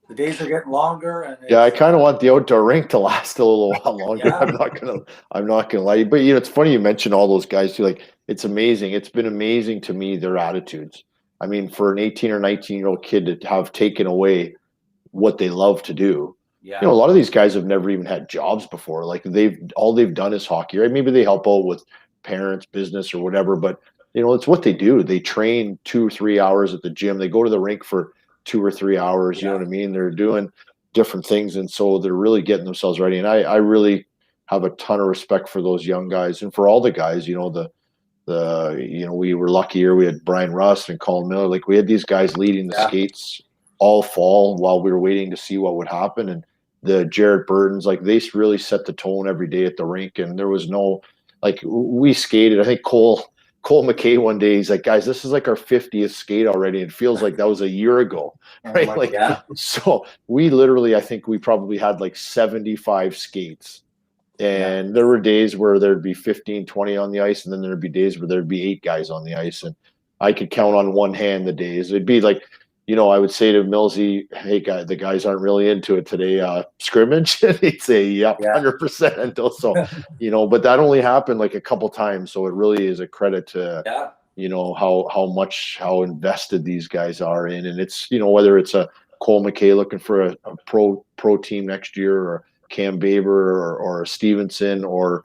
The days are getting longer, and yeah, I kind of want the outdoor rink to last a little while longer. Yeah. I'm not gonna lie, but it's funny you mentioned all those guys too. Like it's amazing. It's been amazing to me their attitudes. I mean, for an 18 or 19-year-old kid to have taken away what they love to do. Yeah. A lot of these guys have never even had jobs before. Like all they've done is hockey, right? Maybe they help out with parents' business or whatever, but it's what they do. They train 2 or 3 hours at the gym. They go to the rink for 2 or 3 hours. Yeah. You know what I mean? They're doing different things. And so they're really getting themselves ready. And I really have a ton of respect for those young guys and for all the guys, we were lucky here. We had Brian Rust and Colin Miller. Like we had these guys leading the skates all fall while we were waiting to see what would happen. And the Jared Burdens, like they really set the tone every day at the rink. And there was no, like we skated, I think Cole McKay one day, he's like, guys, this is like our 50th skate already. It feels like that was a year ago, right? So we literally, I think we probably had like 75 skates. And there were days where there'd be 15, 20 on the ice. And then there'd be days where there'd be 8 guys on the ice. And I could count on one hand the days. It'd be like, I would say to Millsy, hey, the guys aren't really into it today. Scrimmage? And he'd say, yep, 100%. Until so, but that only happened like a couple times. So it really is a credit to, how invested these guys are in. And it's, whether it's a Cole McKay looking for a pro team next year or Cam Baber or Stevenson or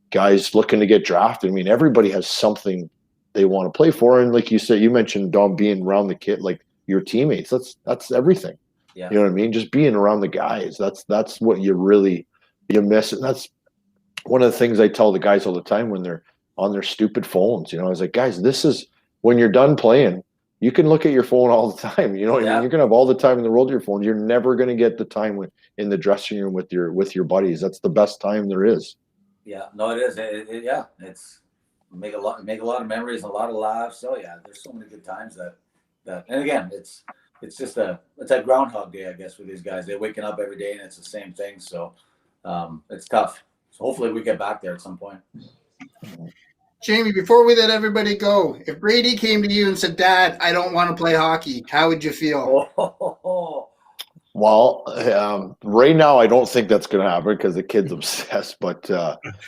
guys looking to get drafted. I mean, everybody has something they want to play for. And like you said, you mentioned Dom being around the kid, like, your teammates, that's everything. You know what I mean? Just being around the guys, that's what you miss. And that's one of the things I tell the guys all the time when they're on their stupid phones. I was like, guys, this is when you're done playing, you can look at your phone all the time. You know what I mean? You're gonna have all the time in the world with your phone. You're never gonna get the time in the dressing room with your buddies. That's the best time there is. Yeah, no, it is. It's make a lot of memories and a lot of laughs. So yeah, there's so many good times that. And again, it's just it's a Groundhog Day, I guess, for these guys. They're waking up every day and it's the same thing. So it's tough. So hopefully we get back there at some point. Jamie, before we let everybody go, if Brady came to you and said, Dad, I don't want to play hockey, how would you feel? Well, right now, I don't think that's going to happen because the kid's obsessed. But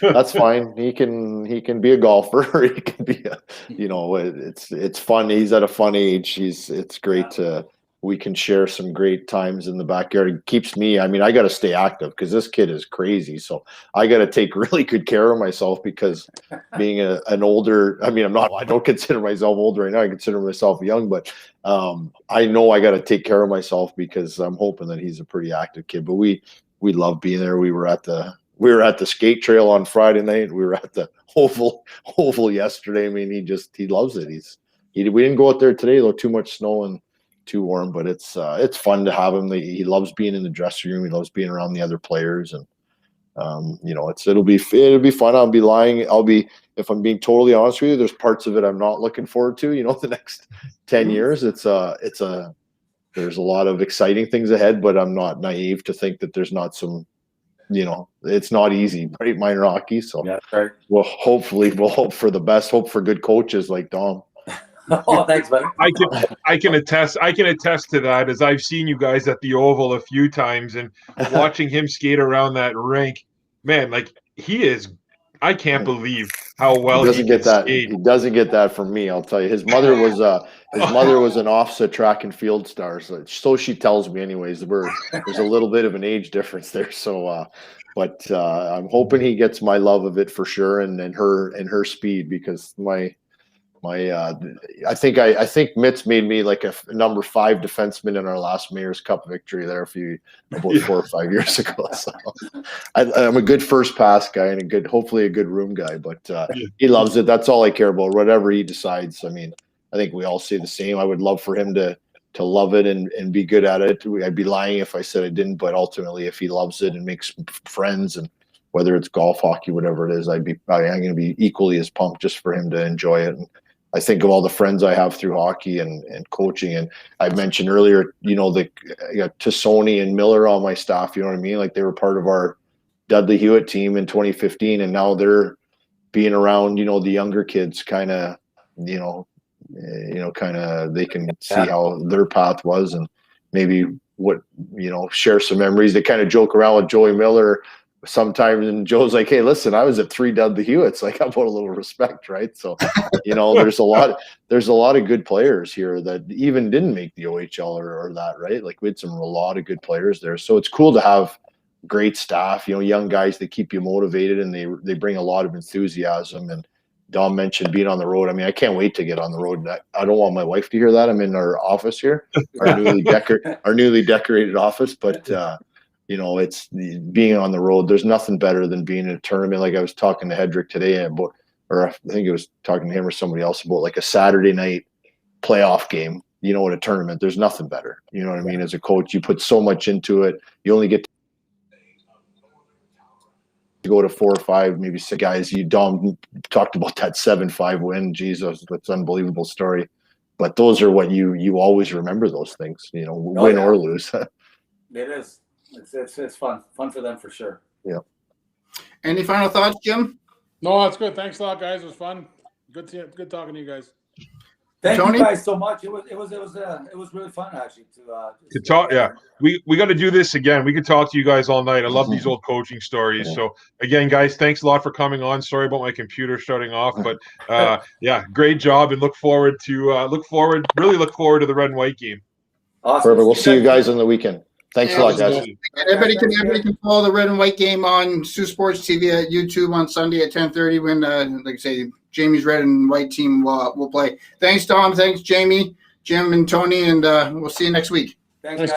that's fine. He can be a golfer. Or he can be it's fun. He's at a fun age. It's great to. We can share some great times in the backyard. It keeps me, I mean, I got to stay active because this kid is crazy. So I got to take really good care of myself because being an older, I mean, I don't consider myself old right now. I consider myself young, but I know I got to take care of myself because I'm hoping that he's a pretty active kid. But we love being there. We were at the skate trail on Friday night. We were at the oval yesterday. I mean, he loves it. We didn't go out there today though, too much snow and too warm, but it's fun to have him. He loves being in the dressing room. He loves being around the other players, and it'll be fun. If I'm being totally honest with you, there's parts of it I'm not looking forward to. The next 10 years, there's a lot of exciting things ahead, but I'm not naive to think that there's not some. It's not easy, right? Minor hockey, so Yeah, right. we'll hope for the best. Hope for good coaches like Dom. Oh, thanks, buddy. I can attest to that, as I've seen you guys at the Oval a few times and watching him skate around that rink. Man, like I can't believe how well he can skate. He doesn't get that from me, I'll tell you. His mother was an OFSA track and field star, so she tells me. Anyways, there's a little bit of an age difference there, so but I'm hoping he gets my love of it for sure, and her speed, because I think Mitz made me like a number 5 defenseman in our last Mayor's Cup victory there about 4 or 5 years ago. So I'm a good first pass guy and hopefully a good room guy, but he loves it. That's all I care about. Whatever he decides. I mean, I think we all say the same. I would love for him to love it and be good at it. I'd be lying if I said I didn't, but ultimately if he loves it and makes friends, and whether it's golf, hockey, whatever it is, I'm going to be equally as pumped just for him to enjoy it. And I think of all the friends I have through hockey and coaching, and I mentioned earlier, Tassoni and Miller on my staff. You know what I mean? Like, they were part of our Dudley Hewitt team in 2015, and now they're being around, the younger kids, kind of, they can see how their path was, and maybe share some memories. They kind of joke around with Joey Miller sometimes, and Joe's like, "Hey, listen, I was at 3 Dudley Hewitts. Like, how about a little respect, right?" So, there's a lot of good players here that even didn't make the OHL or that, right? Like, we had a lot of good players there. So it's cool to have great staff, young guys that keep you motivated, and they bring a lot of enthusiasm. And Dom mentioned being on the road. I mean, I can't wait to get on the road. I don't want my wife to hear that. I'm in our office here, our newly decorated office, but it's being on the road. There's nothing better than being in a tournament. Like, I was talking to Hedrick today about, or I think it was talking to him or somebody else about, like, a Saturday night playoff game, in a tournament. There's nothing better. You know what I mean? As a coach, you put so much into it. You only get to go to 4 or 5, maybe 6 guys. Dom talked about that 7-5 win. Jesus, that's an unbelievable story. But those are what you always remember, those things, win or lose. It is. It's fun for them for sure. Yeah. Any final thoughts, Jim? No, that's good. Thanks a lot, guys. It was fun. Good talking to you guys. Thank Tony? you guys so much. It was really fun, actually, to talk. Yeah, we got to do this again. We could talk to you guys all night. I love these old coaching stories. Yeah. So again, guys, thanks a lot for coming on. Sorry about my computer shutting off, but yeah, great job, and look forward to the red and white game. Awesome. Perfect. We'll see you guys on the weekend. Thanks a lot, guys. Everybody can follow the red and white game on Sioux Sports TV at YouTube on Sunday at 10:30 when, like I say, Jamie's red and white team will play. Thanks, Tom. Thanks, Jamie, Jim, and Tony, and we'll see you next week. Thanks, guys.